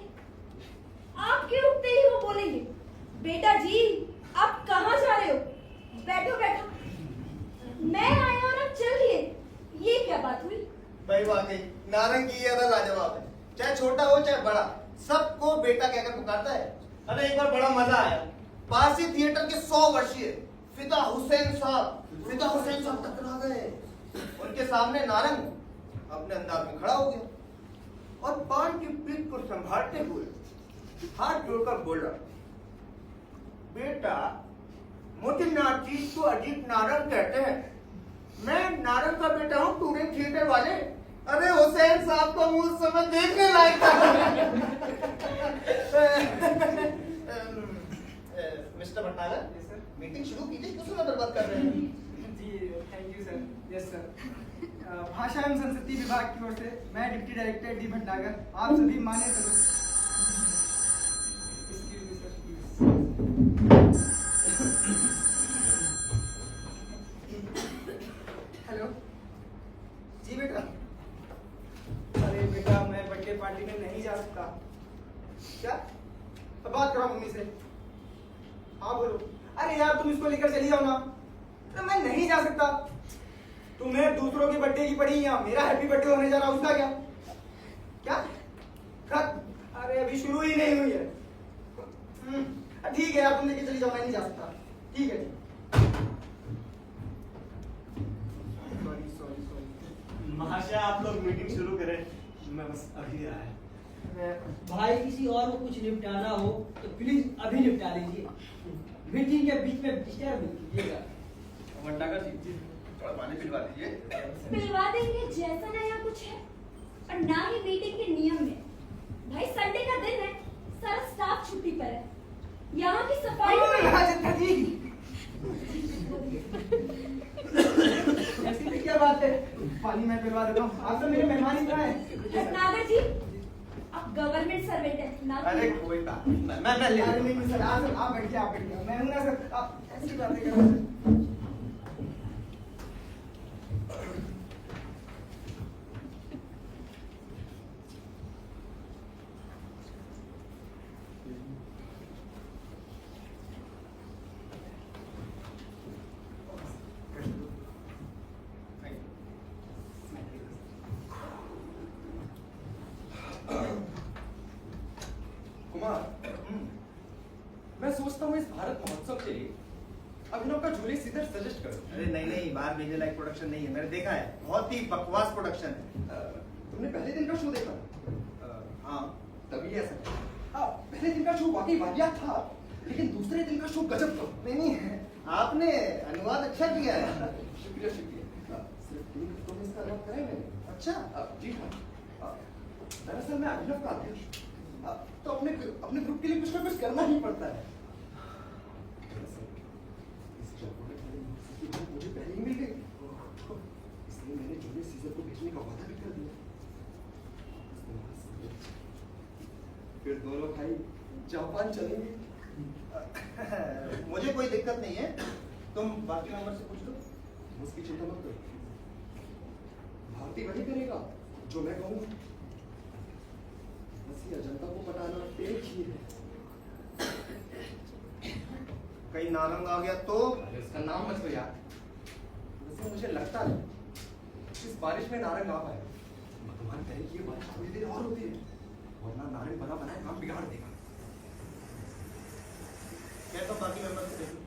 D: आपके उठते ही वो बोलेंगे, बेटा जी आप कहाँ जा रहे हो, बैठो बैठो। मैं आया और आप चल दिए, ये क्या बात हुई?
B: भाई वाकई नारंग की ये अदा लाजवाब है, चाहे छोटा हो चाहे बड़ा, सबको बेटा कहकर पुकारता है। अरे एक बार बड़ा मजा आया, पारसी थिएटर के 100 वर्षीय फिदा हुसैन साहब टकरा गए। उनके सामने नारंग अपने अंदाज में खड़ा हो गया और पान की पीठ को संभालते हुए हाथ जोड़कर बोला, बेटा मुझे नाचीज को अजीत नारंग कहते हैं, मैं नारंग का बेटा हूँ, टूरिंग थिएटर वाले। अरे हुसैन साहब को उस समय देखने लायक था। मिस्टर भटनागर, मीटिंग शुरू कीजिए, क्यों समय बर्बाद कर रहे हैं?
C: जी thank you sir. Yes sir. भाषा एवं संस्कृति विभाग की ओर से मैं डिप्टी डायरेक्टर डी भटनागर आप सभी मान्य सदस्य। Excuse me, sir, please. Hello जी बेटा। अरे बेटा मैं बर्थडे पार्टी में नहीं जा सकता। क्या? अब बात करो मम्मी से। हाँ बोलो। अरे यार तुम इसको लेकर चली जाओ ना। अरे मैं नहीं जा सकता। तुम्हें दूसरों की बर्थडे की पड़ी या मेरा हैप्पी बर्थडे होने जा रहा उसका क्या? क्या? कब? अरे अभी शुरू ही नहीं हुई है। ठीक है यार तुम लेके चली जाओ, मैं नहीं जा सकता। ठीक है सॉरी।
F: महाशय आप लोग मीटिंग शुरू करें, मैं बस अभी आया।
G: भाई किसी और को कुछ निपटाना हो तो प्लीज अभी निपटा लीजिए, मीटिंग के बीच में डिस्टर्ब नहीं कीजिएगा।
B: भटनागर जी थोड़ा पानी पिलवा दीजिए।
D: पिलवा देंगे, जैसा नया कुछ है और ना ही मीटिंग के नियम में। भाई संडे का दिन है, सारा स्टाफ छुट्टी पर है, यहाँ की सफाई
C: ऐसी भी क्या बात है, पानी मैं पिलवा देता हूँ। आप तो मेरे मेहमान ही कहाँ हैं?
D: भटनागर जी, आप गवर्नमेंट सर्वेंट हैं ना?
F: अरे कोई बात नहीं, मैं ले
C: अरे नहीं सर, आप बैठिए, आप बैठिए। मैं हूँ ना सर, आप ऐसी बातें कर रहे हैं।
E: कुमार, मैं सोचता हूँ इस भारत महोत्सव के लिए अभिनव का जूलियस सीजर सजेस्ट करो।
F: अरे नहीं, बाहर भेजने लायक प्रोडक्शन नहीं है, मैंने देखा है, बहुत ही बकवास प्रोडक्शन है।
E: तुमने पहले दिन का शो देखा?
F: हाँ,
E: तभी ऐसा है। पहले दिन का शो वाकई वाहियात था, लेकिन दूसरे दिन का शो गजब था।
F: नहीं, आपने अनुवाद अच्छा किया है।
E: शुक्रिया शुक्रिया। सिर्फ 3 हफ्तों में इसका अनुवाद करें मैंने।
F: अच्छा,
E: जी हाँ। दरअसल मैं अभिनव का अध्यक्ष हूँ, तो अपने ग्रुप के लिए कुछ ना कुछ करना ही पड़ता है। इस चौकोर वाली यूनिवर्सिटी में मुझे पहले ही मिल गई, इसलिए मैंने जूलियस सीजर को भेजने का वादा भी कर दिया। फिर दोनों भाई जापान चलेंगे।
F: मुझे कोई दिक्कत नहीं है, तुम बाकी मेंबर से पूछ लो।
E: उसकी चिंता मत करो, भारती वही करेगा जो मैं कहूँगा। बस ये अजंता को पटाना एक ही है।
F: कहीं नारंग आ गया तो?
E: अरे उसका नाम मत लो यार। वैसे मुझे लगता है इस बारिश में नारंग आ पाए। भगवान करे कि ये बारिश थोड़ी देर और होती है, वरना नारंग बना बनाए काम बिगाड़ देगा।
F: क्या तुम बाकी मेंबर से देखो।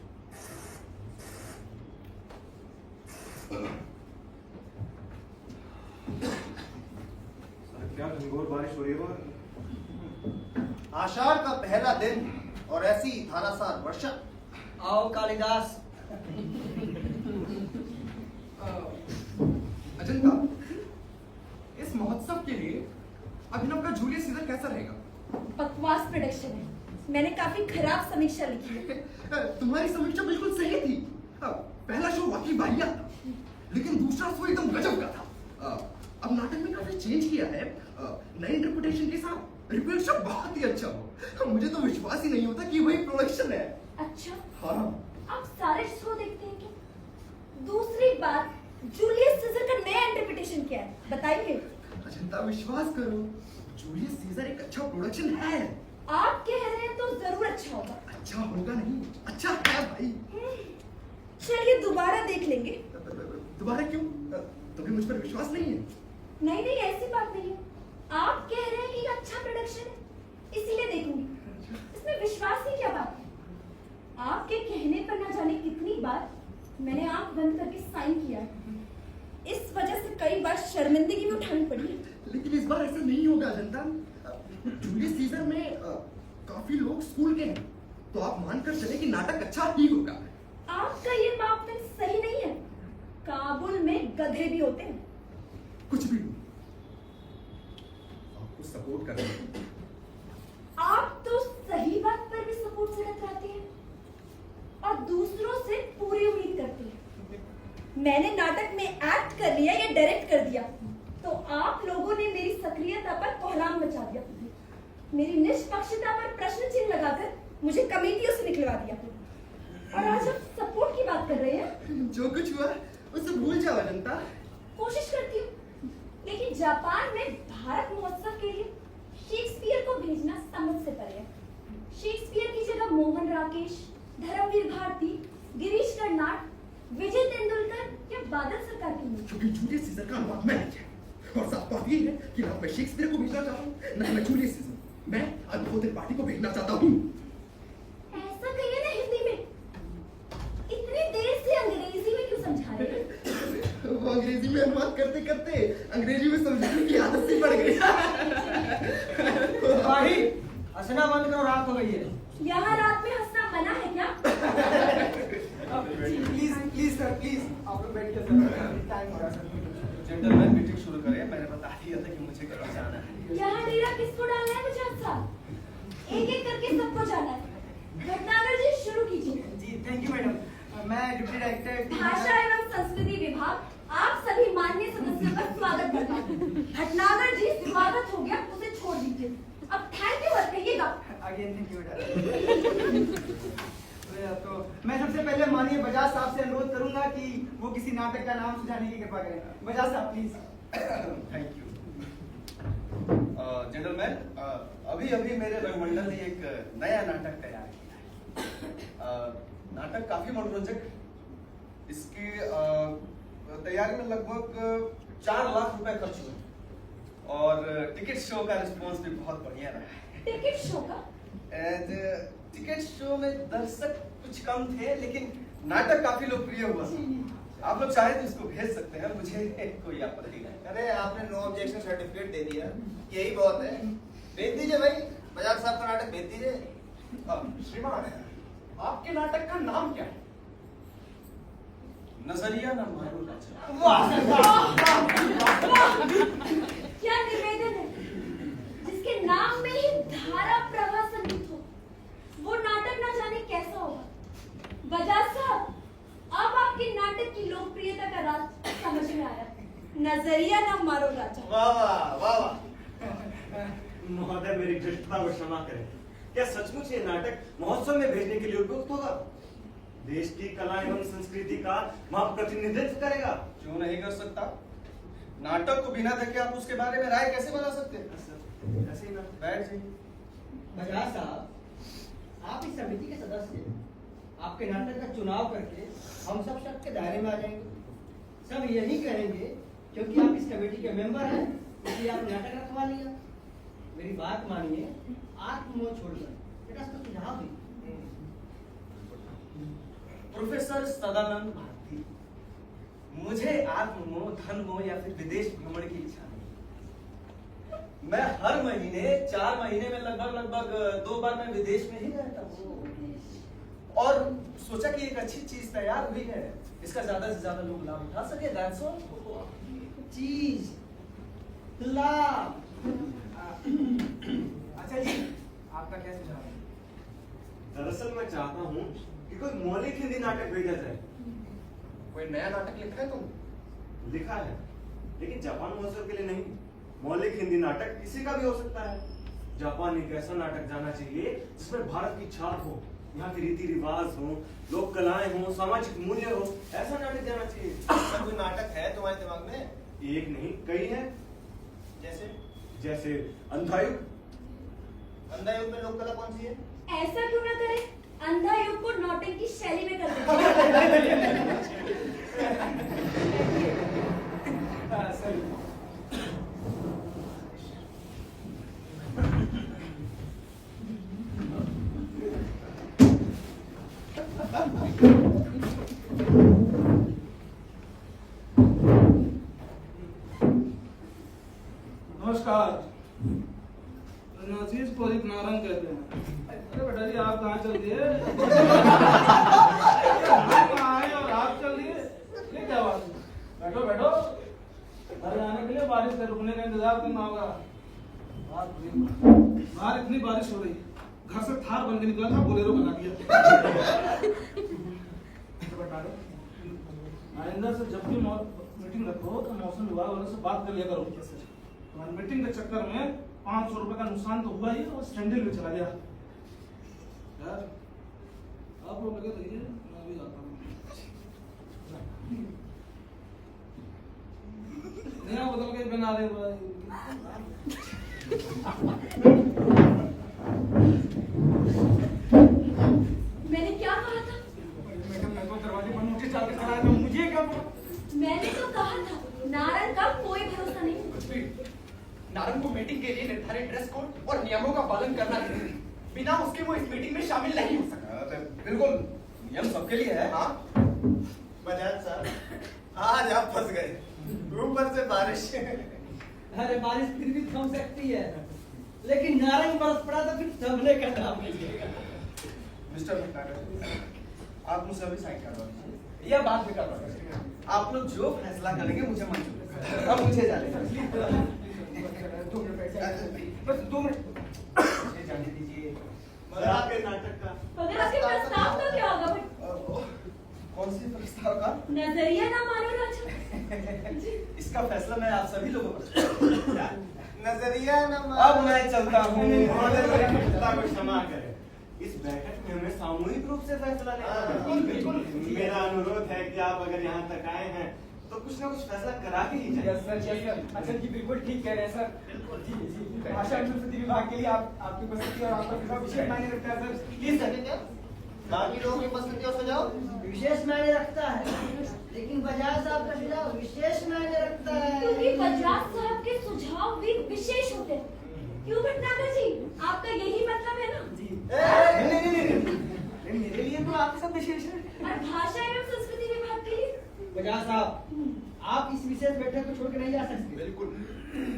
A: क्या घनघोर बारिश हो रही है बाहर?
F: आषाढ़ का पहला दिन और ऐसी धारासार वर्षा।
G: आओ कालिदास।
E: अजंता, इस महोत्सव के लिए अभिनव का जूलियस सीजर कैसा रहेगा?
D: बकवास प्रोडक्शन है, मैंने काफी खराब समीक्षा लिखी है।
E: तुम्हारी समीक्षा बिल्कुल सही थी। पहला शो वाकई वाहियात था, लेकिन दूसरा शो एकदम गजब का था। अब नाटक में काफी चेंज किया है, नई इंटरप्रिटेशन के साथ। रिपीट शो बहुत ही अच्छा हो। मुझे तो विश्वास ही नहीं होता कि वही प्रोडक्शन है।
D: अच्छा,
E: हाँ,
D: आप सारे शो देखते हैं क्या? दूसरी बात, जूलियस सीजर का नया इंटरप्रिटेशन क्या है, बताइए।
E: अजंता विश्वास करो, जूलियस सीजर एक अच्छा प्रोडक्शन है।
D: आप कह रहे हैं तो जरूर अच्छा होगा।
E: अच्छा होगा नहीं, अच्छा है भाई।
D: चलिए दोबारा देख लेंगे।
E: दोबारा क्यों? तुम्हें मुझ पर विश्वास नहीं है?
D: नहीं नहीं, ऐसी बात नहीं है। आप कह रहे हैं कि ये अच्छा प्रोडक्शन है, इसीलिए देखूंगी। इसमें विश्वास की क्या बात है? आपके कहने पर ना जाने कितनी बार मैंने आंख बंद करके साइन किया है। इस वजह से कई बार शर्मिंदगी भी उठानी पड़ी है।
E: लेकिन इस बार ऐसा नहीं होगा अजंता। जूलियस सीजर में काफी लोग स्कूल के हैं, तो आप मानकर चले कि नाटक अच्छा ही होगा।
D: आपका ये मापदंड सही नहीं है। काबुल में गधे भी होते हैं।
E: कुछ भी हो, आपको सपोर्ट कर रहे हैं।
D: आप तो सही बात पर भी सपोर्ट से टकराते हैं और दूसरों से पूरी उम्मीद करते हैं। मैंने नाटक में एक्ट कर लिया या डायरेक्ट कर दिया तो आप लोगों ने मेरी सक्रियता पर कोहराम मचा दिया, मेरी निष्पक्षता पर प्रश्न चिन्ह लगाकर मुझे कमेटियों से निकलवा दिया। और आज आप सपोर्ट की बात कर रहे हैं।
E: जो कुछ हुआ उसे भूल जाओ अजंता।
D: कोशिश करती हूँ, लेकिन जापान में भारत महोत्सव के लिए शेक्सपियर को भेजना समझ से परे है। शेक्सपियर की जगह मोहन राकेश, धर्मवीर भारती, गिरीश कर्नाड, विजय तेंदुलकर या बादल सरकार की मूवी।
E: क्योंकि जूलियस सीजर का अनुवाद मैंने किया, और साफ बात ये है कि ना मैं शेक्सपियर को भेजना चाहता हूँ, ना मैं जूलियस सीजर। मैं अद्भुत पार्टी को भेजना चाहता हूँ।
D: ऐसा कहिए ना हिंदी में। इतनी देर से अंग्रेजी में क्यों समझा रहे हैं?
E: वो अंग्रेजी में अनुवाद करते करते अंग्रेजी में समझने की आदत सी पड़ गई।
G: भाई हंसना बंद करो, रात हो गई है।
D: यहाँ रात में हंसना मना है क्या?
C: प्लीज प्लीज सर, प्लीज आप लोग बैठिए सर, टाइम हो रहा है सर।
A: जेंटलमैन मीटिंग शुरू करें। मैंने बता दिया था कि मुझे कहीं जाना है।
D: यहाँ डेरा किसको डालना है मुझे अच्छा? एक एक करके सबको जाना है। भटनागर जी शुरू कीजिए।
C: जी थैंक यू मैडम। मैं डिप्टी डायरेक्टर
D: भाषा एवं संस्कृति विभाग आप सभी माननीय सदस्यों का स्वागत करता हूँ। भटनागर जी स्वागत हो गया, उसे छोड़ दीजिए। अब थैंक यू मत कहिएगा।
C: अगेन थैंक यू बेटा। तो मैं सबसे पहले माननीय बजाज साहब से अनुरोध करूंगा कि वो किसी नाटक का नाम सुझाने की कृपा करें। बजाज साहब प्लीज।
A: थैंक यू जेंटलमैन, अभी अभी मेरे रंगमंडल ने एक नया नाटक तैयार किया है। नाटक काफी मनोरंजक है। इसकी तैयारी में लगभग 4 लाख रुपए खर्च हुए और टिकट शो का रिस्पॉन्स भी बहुत बढ़िया रहा है।
D: टिकट शो का?
A: टिकट शो में दर्शक कुछ कम थे, लेकिन नाटक काफी लोकप्रिय हुआ। आप लोग चाहे तो इसको भेज सकते हैं, मुझे कोई आपत्ति नहीं।
H: अरे आपने नो ऑब्जेक्शन सर्टिफिकेट दे दिया, यही बहुत है। भेज दीजिए भाई, बजाज साहब का नाटक भेज दीजिए।
E: श्रीमान, आपके नाटक का नाम क्या है?
A: नजरिया ना मारो राजा।
D: क्या निवेदन है, जिसके नाम में ही धारा प्रवाह संगीत हो, वो नाटक ना जाने कैसा होगा। बजाज साहब, अब आपके नाटक की लोकप्रियता का राज समझ में आया। नजरिया ना मारो राजा।
H: वाह वाह वाह वाह।
F: महोदय, मेरी धृष्टता को क्षमा करें। क्या सचमुच ये नाटक महोत्सव में भेजने के लिए उपयुक्त होगा? देश की कला एवं संस्कृति का वह प्रतिनिधित्व करेगा।
A: क्यों नहीं कर सकता? नाटक को बिना देखे आप उसके बारे में राय कैसे बना सकते हैं?
F: ऐसे ही ना।
A: बैठ जी।
G: बजाज साहब, आप इस समिति के सदस्य, आपके नाटक का चुनाव करके हम सब सबके दायरे में आ जाएंगे। सब यही करेंगे क्योंकि आप इस कमेटी के मेंबर हैं, इसलिए आप नाटक रखवा लिया। मेरी बात मानिए, आत्ममोह छोड़कर एक सुझाव दी।
A: प्रोफेसर सदानंद भारती, मुझे आत्ममोह, धनमोह या फिर विदेश भ्रमण की इच्छा नहीं। मैं हर महीने 4 महीने में लगभग 2 बार मैं विदेश में ही रहता हूँ और सोचा कि एक अच्छी चीज तैयार हुई है, इसका ज्यादा से ज्यादा लोग लाभ उठा सके। That's all।
G: चीज लाभ।
C: अच्छा जी, आपका क्या सुझाव है?
F: दरअसल मैं चाहता हूँ कि कोई मौलिक हिंदी नाटक भेजा जाए।
E: कोई नया नाटक लिखा है तुम?
F: लिखा है, लेकिन जापान महोत्सव के लिए नहीं। मौलिक हिंदी नाटक किसी का भी हो सकता है। जापान एक ऐसा नाटक जाना चाहिए जिसमें भारत की छाप हो, यहाँ के रीति रिवाज हो, लोक कलाएं हो, सामाजिक मूल्य हो। ऐसा नाटक जाना चाहिए।
H: ऐसा कोई नाटक है तुम्हारे दिमाग में?
F: एक नहीं, कई हैं। जैसे अंधायुग।
H: अंधा युग में लोक कला कौन सी है?
D: ऐसा क्यों ना करें, अंधा युग को नौटंकी की शैली में कर दें।
I: नमस्कार। नाजीज को एक नारंग कहते हैं। अरे बेटा जी, आप कहाँ चल दिए? आप कहाँ आए और आप चल दिए? ये क्या बात है? बैठो बैठो। घर जाने के लिए बारिश से रुकने का इंतजार करना होगा। बाहर इतनी बारिश हो रही, घर से थार बन के निकला था, बोलेरो बना दिया। आइंदा से जब भी मीटिंग रखो तो मौसम विभाग वालों से बात कर लिया करो। तुम्हारी मीटिंग के चक्कर में 500 रुपए का नुकसान तो हुआ ही और सैंडल भी चला गया। यार आप लोग लगे रहिए, मैं भी जाता हूँ। नया बदल के बना रहे
D: मैंने क्या कहा था?
I: मैडम, मैं तो दरवाजे पर मुझे चल के चलाया था, मुझे क्या पता?
D: मैंने तो कहा था, नारंग का कोई भरोसा नहीं।
E: नारंग को मीटिंग के लिए निर्धारित ड्रेस कोड और नियमों का पालन करना जरूरी है। बिना उसके वो इस मीटिंग में शामिल नहीं हो सकता।
A: बिल्कुल, नियम सबके लिए है।
E: हाँ,
H: बजाज साहब, आज आप फंस गए। ऊपर से बारिश।
G: अरे बारिश फिर भी थम सकती है, लेकिन नारंग बरस पड़ा तो फिर थमने का नाम लीजिएगा।
A: मिस्टर भट्टागर, आप मुझसे अभी साइन करवा दीजिए या बाद में करवा दीजिए। आप लोग जो फैसला करेंगे मुझे मंजूर है। अब मुझे जाने दीजिए।
I: बस 2 मिनट।
A: मुझे जाने दीजिए।
F: आपके नाटक का
D: मगर आपके प्रस्ताव का क्या होगा भाई? नजरिया ना मानो राजा।
C: इसका फैसला मैं आप सभी लोगों पर
H: नजरिया न
F: अब मैं चलता हूँ। पिता को क्षमा करें। इस बैठक में हमें सामूहिक रूप से फैसला लेना है।
C: बिल्कुल।
F: मेरा अनुरोध है कि आप अगर यहाँ तक आए हैं तो कुछ ना कुछ फैसला करा के ही जाए।
C: Yes sir. अच्छा जी बिल्कुल ठीक कह रहे हैं सर। जी भाषा एवं संस्कृति विभाग के लिए आपकी उपस्थिति और आपका विभाग विशेष मायने रखता है सर।
H: प्लीज सर, बाकी लोगों की उपस्थिति और सुझाव
G: विशेष मायने रखता है, लेकिन बजाज साहब का सुझाव विशेष मायने रखता है।
D: क्योंकि बजाज साहब के सुझाव भी विशेष होते हैं। क्यों भटनागर जी, आपका यही मतलब है ना?
C: जी नहीं, मेरे लिए तो आपके साथ विशेष है।
D: और भाषा एवं संस्कृति विभाग के लिए?
G: बजाज साहब, आप इस विशेष बैठक को छोड़ के नहीं जा सकते।
H: बिल्कुल,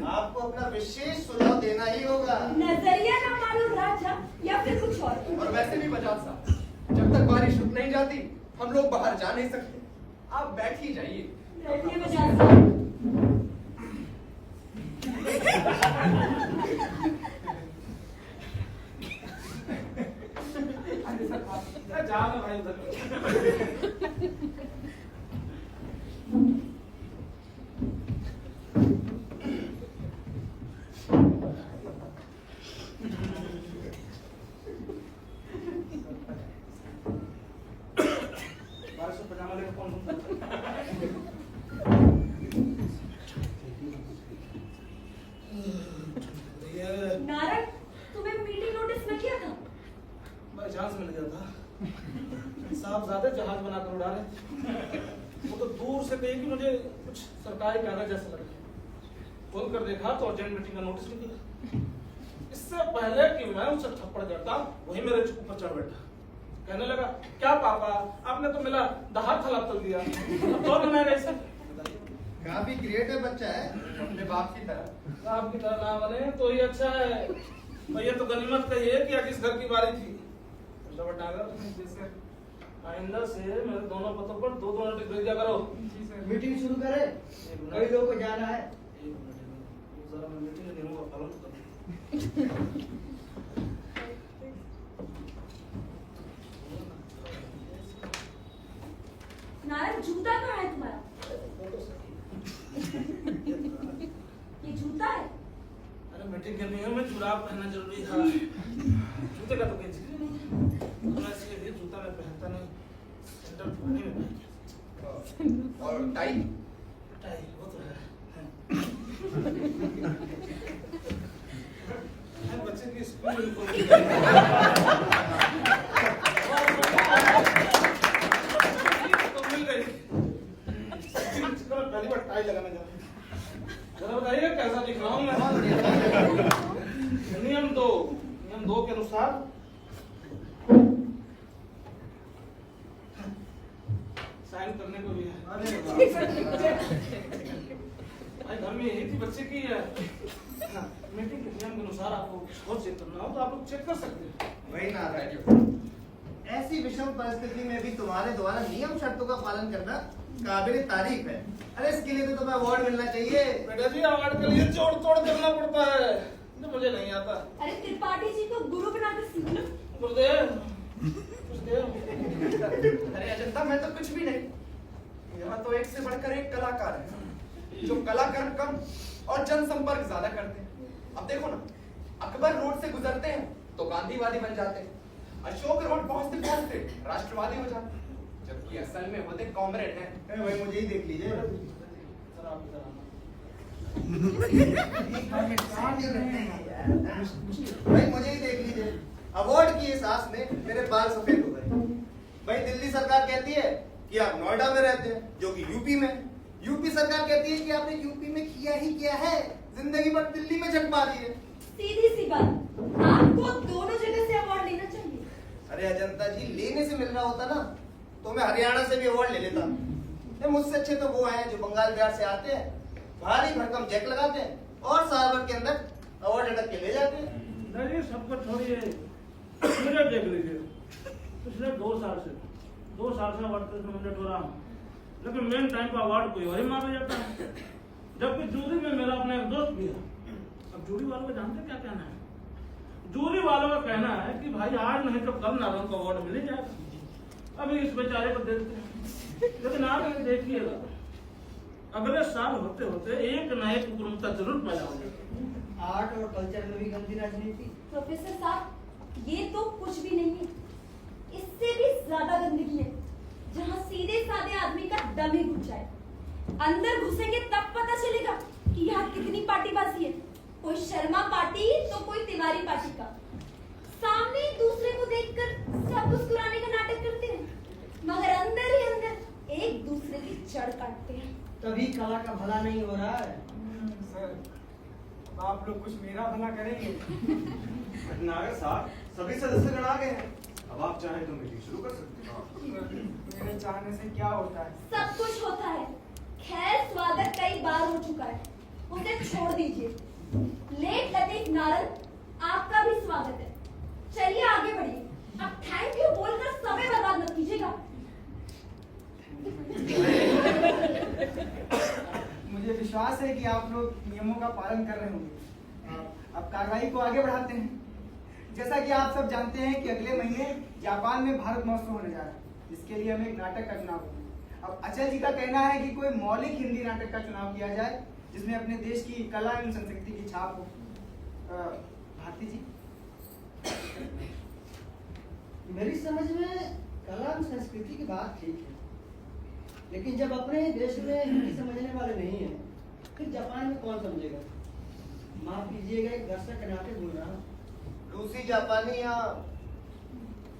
H: आपको अपना विशेष सुझाव देना ही होगा।
D: नजरिया ना मानो राजा या फिर कुछ और?
E: वैसे भी बजाज साहब, जब तक बारिश रुक नहीं जाती हम लोग बाहर जा नहीं सकते। आप बैठ ही जाइए।
D: बैठिए बजाज साहब।
I: जाओ भाई उधर। पजामा लेकर कौन
D: नारद, तुम्हें मीटिंग नोटिस में किया था?
I: बाई चांस मिल गया था। साहब ज्यादा जहाज बनाकर उड़ा रहे। वो तो दूर से देख के मुझे कुछ सरकारी कागज जैसा लगा। खोल कर देखा तो अर्जेंट मीटिंग का नोटिस निकला। इससे पहले कि मैं उसे थप्पड़ देता, वही मेरे ऊपर चढ़ बैठा। कहने लगा, क्या पापा, आपने तो मेरा दहाड़ थलाप तल दिया। अब तो मैं कैसे?
H: काफी क्रिएटिव बच्चा है।
E: अपने बाप की तरह।
I: आपकी तरह ना बने तो ही अच्छा है। भैया तो गनीमत कही है कि आज इस घर की बारी थी। जैसे आइंदा से मेरे दोनों पतों पर दो नोटिस भेज दिया करो।
G: मीटिंग शुरू करें, कई लोगों को जाना है।
I: जरा मैं मीटिंग के नियमों का पालन करूं।
D: नारद, जूता कहाँ है तुम्हारा? ये जूता है?
I: अरे मीटिंग के नियम में जुराब पहनना जरूरी था। जूते का तो कोई जिक्र नहीं। वैसे भी जूता मैं पहनता नहीं। सेंटर पानी में पहनता।
E: और टाई?
I: टाई वो तो है। बच्चे की स्कूल तो मिल गई। पहली बार टाई लगाने जा रहा हूं। जरा बताइए कैसा दिख रहा हूँ मैं? नियम दो के अनुसार साइन करने को भी है। भाई घर में यही थी बच्चे की मीटिंग के नियम के अनुसार आपको और चेक करना हो तो आप लोग चेक कर सकते हैं।
H: वही नारायण, ऐसी विषम परिस्थिति में भी तुम्हारे द्वारा नियम शर्तों का पालन करना काबिल तारीफ है। अरे इसके लिए तो तुम्हें अवार्ड मिलना चाहिए।
I: बेटा जी, अवार्ड के लिए जोड़ तोड़ करना पड़ता है जो मुझे नहीं आता।
D: अरे त्रिपाठी जी को गुरु बनाकर सीख लो।
I: गुरुदेव कुछ देर।
E: अरे अजंता, मैं तो कुछ भी नहीं। यहाँ तो एक से बढ़कर एक कलाकार है जो कलाकार कम और जनसंपर्क ज्यादा करते हैं। अब देखो ना, अकबर रोड से गुजरते हैं तो गांधीवादी बन जाते हैं, अशोक रोड पहुंचते पहुंचते राष्ट्रवादी हो जाते हैं, जबकि असल में होते कॉमरेड हैं।
H: भाई मुझे ही देख लीजिए।
I: सर आप इधर आना।
H: भाई मुझे ही देख लीजिए। अवार्ड की इस आस में मेरे बाल सफेद हो गए। भाई दिल्ली सरकार कहती है कि आप नोएडा में रहते हैं, जो कि यूपी में। यूपी सरकार कहती है कि आपने यूपी में किया ही क्या है, जिंदगी भर दिल्ली में झक मारी है।
D: सीधी सी बात, आपको दोनों जगह से अवार्ड लेना चाहिए।
H: अरे अजंता जी, लेने से मिल रहा होता ना तो मैं हरियाणा से भी अवार्ड ले लेता। मुझसे अच्छे तो वो हैं जो बंगाल बिहार से आते हैं, भारी भरकम जैक लगाते हैं और साल भर के अंदर अवार्ड अटक के ले जाते हैं।
I: नहीं, सबको छोड़िए, मुझे देख लीजिए। पिछले 2 साल से अवार्ड का नॉमिनेट हो रहा हूँ, लेकिन मेन टाइम पर अवार्ड कोई और ही मार जाता है। जबकि जूरी में मेरा अपना एक दोस्त भी है। अब जूरी वालों को जानते क्या कहना है? जूरी वालों का कहना है कि भाई आज नहीं तो कल नारायण को अवार्ड मिल ही जाएगा। अभी इस बेचारे को देखते हैं। लेकिन आप ये देखिएगा, अगले साल होते होते एक न एक प्रमुखता जरूर पैदा होगी।
G: आर्ट और कल्चर में भी गंदी राजनीति।
D: प्रोफेसर साहब, ये तो कुछ भी नहीं है, इससे भी ज्यादा गंदगी है, जहाँ सीधे साधे आदमी का दम ही घुट जाए। अंदर घुसेंगे तब पता चलेगा कि यहाँ कितनी पार्टीबाजी है। कोई शर्मा पार्टी तो कोई तिवारी पार्टी का। सामने एक दूसरे को देखकर सब मुस्कुराने का नाटक करते हैं, मगर अंदर ही अंदर एक दूसरे की जड़ काटते हैं।
G: तभी कला का भला नहीं हो रहा है।
C: सर, अब आप लोग कुछ मेरा भला करेंगे।
F: नागर साहब, सभी सदस्य गण आ गए हैं। अब आप चाहें तो मीटिंग शुरू कर सकते हैं।
C: मेरे चाहने से क्या होता है?
D: सब कुछ होता है। खैर, स्वागत कई बार हो चुका है, उसे छोड़ दीजिए। लेट लतीफ नारद, आपका भी स्वागत है। चलिए आगे बढ़िए। अब थैंक यू बोलकर समय बर्बाद मत कीजिएगा।
C: मुझे विश्वास है कि आप लोग नियमों का पालन कर रहे होंगे। अब कार्रवाई को आगे बढ़ाते हैं। जैसा कि आप सब जानते हैं कि अगले महीने जापान में भारत महोत्सव होने जा रहा है, जिसके लिए हमें एक नाटक का चुनाव होगा। अब अचल जी का कहना है कि कोई मौलिक हिंदी नाटक का चुनाव किया जाए, जिसमें अपने देश की कला एवं संस्कृति की छाप हो। भारती जी,
G: मेरी समझ में कला और संस्कृति की बात ठीक है, लेकिन जब अपने देश में हिंदी समझने वाले नहीं हैं, फिर जापान में कौन समझेगा? माफ कीजिएगा, एक दर्शक के नाते बोल रहा हूँ।
H: रूसी, जापानी या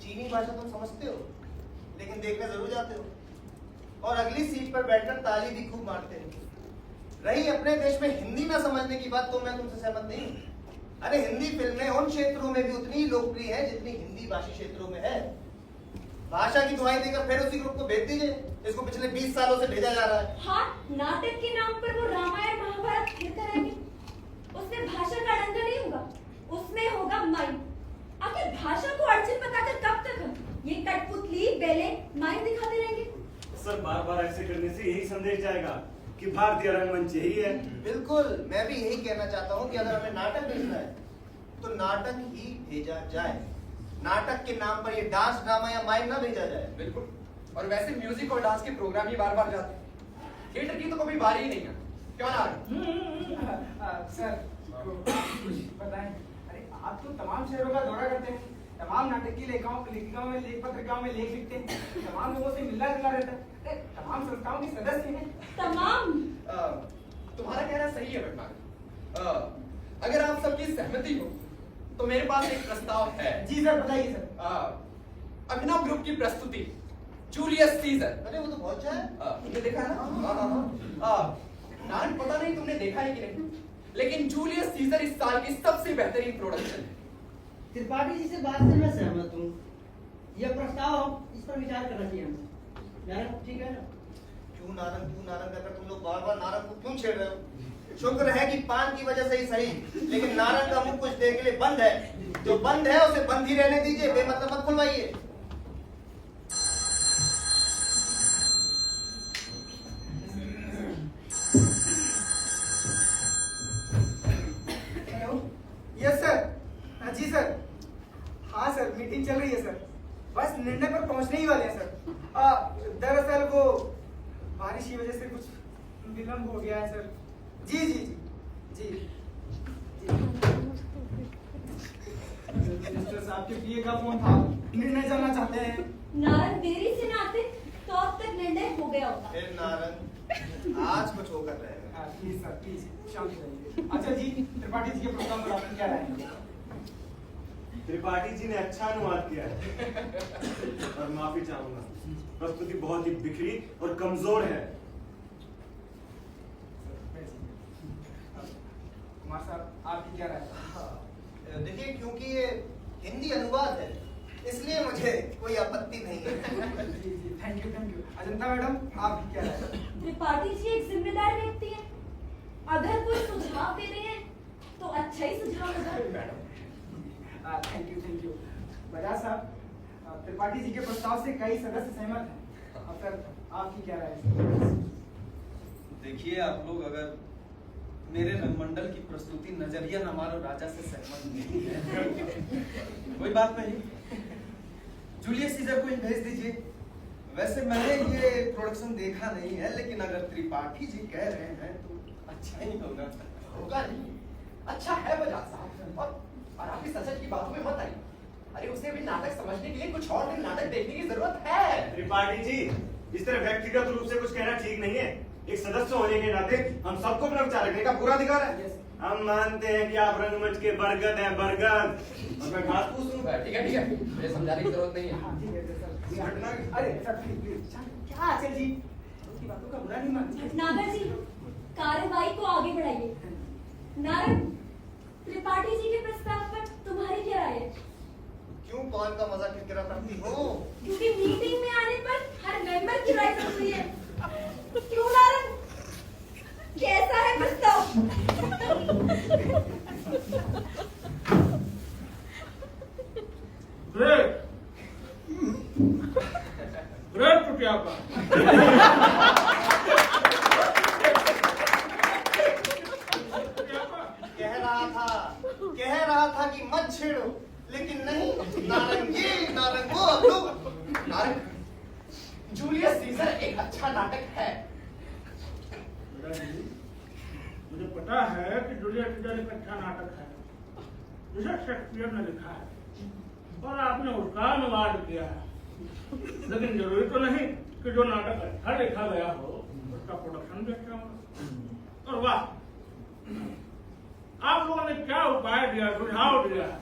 H: चीनी भाषा तुम समझते हो, लेकिन देखने जरूर जाते हो, और अगली सीट पर बैठकर ताली भी खूब मारते हो। रही अपने देश में हिंदी न समझने की बात, तो मैं तुमसे सहमत नहीं हूँ। अरे हिंदी फिल्में उन क्षेत्रों में भी उतनी ही लोकप्रिय है जितनी हिंदी भाषी क्षेत्रों में है। भाषा की दुहाई देकर फिर उसी ग्रुप को भेज दीजिए, इसको पिछले 20 सालों से भेजा जा रहा है।
D: हाँ, नाटक के नाम पर वो रामायण महाभारत फिर कराएंगे। उसमें भाषा का डंका नहीं होगा, उसमें होगा माइंड। आखिर भाषा को अड़चन बताकर कब तक हम ये कठपुतली बेले माइंड दिखाते रहेंगे?
F: सर, बार बार ऐसे करने से यही संदेश जाएगा कि भारतीय रंगमंच यही है।
H: बिल्कुल, मैं भी यही कहना चाहता हूँ कि अगर हमें नाटक भेजना है तो नाटक ही भेजा जाए। नाटक के नाम पर ये डांस, ड्रामा या माइम ना भेजा जाए।
E: बिल्कुल। और वैसे म्यूजिक और डांस के प्रोग्राम ही बार बार जाते हैं, थिएटर की तो कभी बारी ही नहीं है। क्यों ना?
C: सर, कुछ बताएं। अरे आप तो तमाम शहरों का दौरा करते हैं, तमाम नाटक की लेखिकाओं में, लेख पत्रिकाओं में लेख लिखते हैं, तमाम लोगों से मिलना जुलना रहता है। अरे तमाम संस्थाओं के सदस्य हैं।
D: तमाम
E: तुम्हारा कहना सही है भटनागर। अगर आप सबकी सहमति हो तो मेरे पास एक प्रस्ताव है।
C: जी सर, बताइए सर।
E: अभिनव ग्रुप की प्रस्तुति जूलियस सीजर।
H: अरे वो तो बहुत अच्छा है।
E: तुमने देखा ना? नाम पता नहीं तुमने देखा है कि नहीं, लेकिन जूलियस सीजर इस साल की सबसे बेहतरीन प्रोडक्शन है।
G: त्रिपाठी जी से बात से मैं सहमत हूँ। यह प्रस्ताव, इस पर विचार करना चाहिए हमें। नारंग, ठीक है ना?
H: क्यों नारंग अगर तुम लोग बार बार नारंग को क्यों छेड़ रहे हो? शुक्र है कि पान की वजह से ही सही, लेकिन नारंग का मुंह कुछ देर के लिए बंद है। जो बंद है उसे बंद ही रहने दीजिए, बेमतलब मत खुलवाइए।
C: Hello, yes sir. जी सर। हाँ सर, मीटिंग चल रही है सर, बस निर्णय पर पहुंचने ही वाले हैं सर। दरअसल वो बारिश की वजह से कुछ विलम्ब हो गया है सर। जी जी जी जी जी। मिनिस्टर साहब के पीए का फोन था, निर्णय जानना चाहते हैं।
D: नारद देरी से ना आते तो अब तक निर्णय हो गया होता।
H: फिर नारंग आज कुछ होकर रहेगा।
C: प्लीज सर, प्लीज शांत रहिए। अच्छा जी, त्रिपाठी जी के प्रोग्राम पर आपकी क्या राय है?
F: त्रिपाठी जी ने अच्छा अनुवाद किया है और माफी चाहूंगा, प्रस्तुति बहुत ही बिखरी और कमजोर है।
C: कुमार साहब, आपकी क्या राय है?
H: देखिए, क्योंकि ये हिंदी अनुवाद है, इसलिए मुझे कोई आपत्ति नहीं है।
C: जी जी, थैंक यू। अजंता मैडम, आपकी क्या राय है?
D: त्रिपाठी जी एक जिम्मेदार व्यक्ति है, अगर कोई सुझाव दे रहे हैं तो अच्छा ही सुझाव होगा।
C: Thank you. बजाज साहब, त्रिपाठी जी के प्रस्ताव से कई सदस्य सहमत हैं। अब सर, आपकी क्या राय है?
A: देखिए, आप लोग अगर मेरे रंगमंडल की प्रस्तुति नजरिया न मारो राजा से सहमत नहीं है कोई बात नहीं, जूलियस सीजर को भेज दीजिए।
H: वैसे मैंने ये प्रोडक्शन देखा नहीं है, लेकिन अगर त्रिपाठी जी कह रहे हैं तो अच्छा ही होगा।
E: होगा नहीं, अच्छा है बजाज साहब। और आप इस सच की बातों में मत आइए। अरे उसे भी नाटक समझने के लिए कुछ और भी नाटक देखने की जरूरत है।
F: त्रिपाठी जी, इस तरह व्यक्तिगत रूप से कुछ कहना ठीक नहीं है। एक सदस्य होने के नाते हम सबको अपना विचार रखने का पूरा अधिकार है। हम मानते हैं कि आप रंगमंच के बरगद हैं, बरगद। और मैं घास फूस हूँ।
E: ठीक है, मुझे समझाने की जरूरत नहीं है।
C: अरे सर प्लीज क्या आचार्य जी उसकी बातों का बुरा नहीं मानते।
D: भटनागर जी, कार्यवाही को आगे बढ़ाइए। नारद, त्रिपाठी जी के प्रस्ताव पर तुम्हारी क्या राय है?
H: क्यों कौन का मजाक किरकिरा करती हो?
D: क्योंकि मीटिंग में आने पर हर मेंबर की राय जरूरी है। क्यों नारद, कैसा है प्रस्ताव?
I: ग्रेट ग्रेट टुटियापा।
H: कह रहा था कि मत छेड़ो, लेकिन नहीं, नारंग ये नारंग वो। अब लोग
E: नारंग, जूलियस सीजर एक अच्छा नाटक है।
I: मुझे पता है कि जूलियस सीजर एक अच्छा नाटक है जिसे शेक्सपियर ने लिखा है और आपने उसका अनुवाद किया है, लेकिन जरूरी तो नहीं कि जो नाटक अच्छा लिखा गया हो उसका प्रोडक्शन भी अच्छा हो। और वाह, आप लोगों ने क्या उपाय दिया, सुझाव दिया है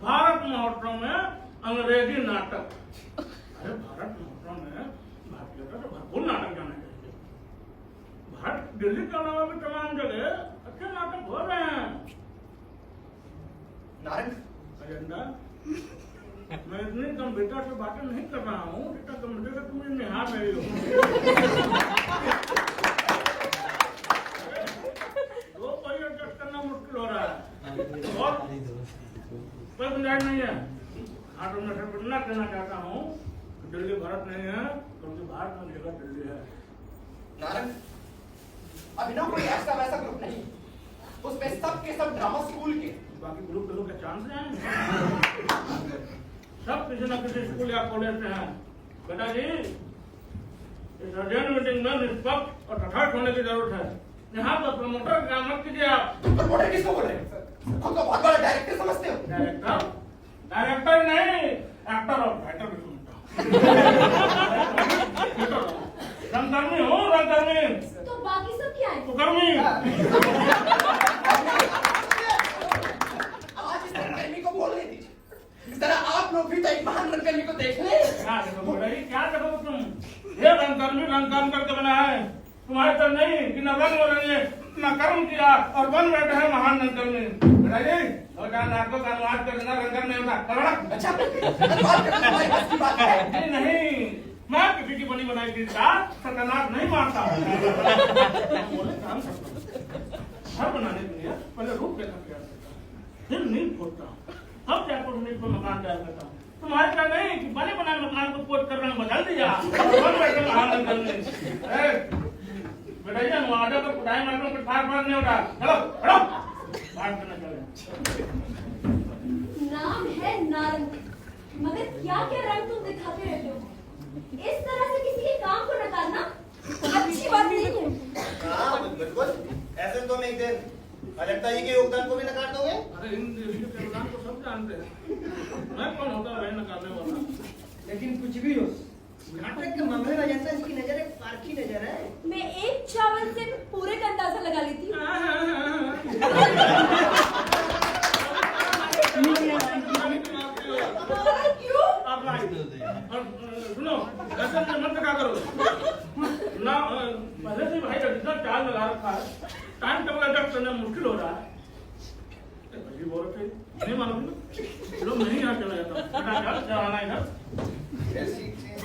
I: भारत महोत्सव में अंग्रेजी नाटक। अरे भारत महोत्सव में भारतीयता से भरपूर नाटक जाना चाहिए। भारत दिल्ली के अलावा भी तमाम जगह अच्छे नाटक हो रहे हैं।
E: नारंग,
I: अजेंडा, मैं इतनी गंभीरता से बातें नहीं कर रहा हूँ जितना गंभीरता से तुम मुझे निहार रही हो। दो कोई एडजस्ट करना मुश्किल हो रहा है और कोई गुंजाइश नहीं है। हाँ, तो मैं सिर्फ इतना कहना चाहता हूँ कि दिल्ली भारत नहीं है, क्योंकि भारत में जगह दिल्ली है।
E: नारंग, अभिनव कोई ऐसा वैसा ग्रुप नहीं, उसमें सब के सब ड्रामा स्कूल के।
I: बाकी ग्रुप के लोग क्या चांस आएंगे? सब किसी न किसी स्कूल या कॉलेज से हैं। बेटा जी, इस अर्जेंट मीटिंग में निष्पक्ष और तटस्थ होने की जरूरत है। यहाँ पर प्रमोटर का काम मत कीजिए आप।
E: प्रमोटर किसको बोल रहे हैं? खुद को बहुत बड़ा डायरेक्टर समझते हो?
I: डायरेक्टर? डायरेक्टर नहीं, एक्टर और राइटर भी सुनता हूँ। रंगकर्मी हो, रंगकर्मी।
D: तो बाकी सब क्या है?
I: कुकर्मी।
E: आज इस रंगकर्मी को बोलने दीजिए। जरा आप लोग भी तो एक महान रंगकर्मी को देख ले।
I: क्या देखो भाई, क्या देखो तुम? ये रंगकर्मी रंगकर्म करके बना है, तुम्हारे तो नहीं कि न रंग रंगे न कर्म किया और बन बैठे हैं महान रंगकर्मी। बताइए, दो चार नाटकों का अनुवाद कर देना रंगकर्मी होता करना।
E: अच्छा, अनुवाद करना तुम्हारी बस की बात है?
I: नहीं, मैं किसी की बनी बनाई चीज का सत्यानाश नहीं मानता। बोले काम करता हूँ। घर बनाने के लिए पहले रूप रेखा तैयार करता हूँ, फिर नींव खोदता हूँ, अब जाकर नींव पर मकान तैयार करता हूँ। तुम्हारे क्या नहीं कि बने बनाए मकान को पोत कर रंग बदल दिया, बन बैठे महान रंगकर्मी। बेटा ये अनुवाद पर खुदाई मारने को खास बात नहीं होता। चलो चलो बात करना चले।
D: नाम है नारंग, मगर क्या क्या रंग तुम दिखाते रहते हो? इस तरह से किसी के काम को नकारना अच्छी बात नहीं है।
H: हाँ बिल्कुल, ऐसे तो एक दिन अजंता जी के योगदान को भी नकार दोगे?
I: अरे इन देवियों के योगदान को सब जानते हैं, मैं कौन होता है नकारने वाला?
G: लेकिन कुछ भी हो, नाटक के मामले में अजंता जी की नजर एक पारखी नजर है।
D: मैं एक चावल से पूरे का अंदाजा लगा लेती हूँ। क्यों?
I: आप और सुनो, ऐसे मत क्या करो ना, पहले से भाई इतना चाल लगा रखा है, टाइम टेबल एडजस्ट करना मुश्किल हो रहा है। भाई बोल रहे थे नहीं मालूम, चलो मैं ही यहाँ चला जाता हूँ। बेटा क्या आना इधर?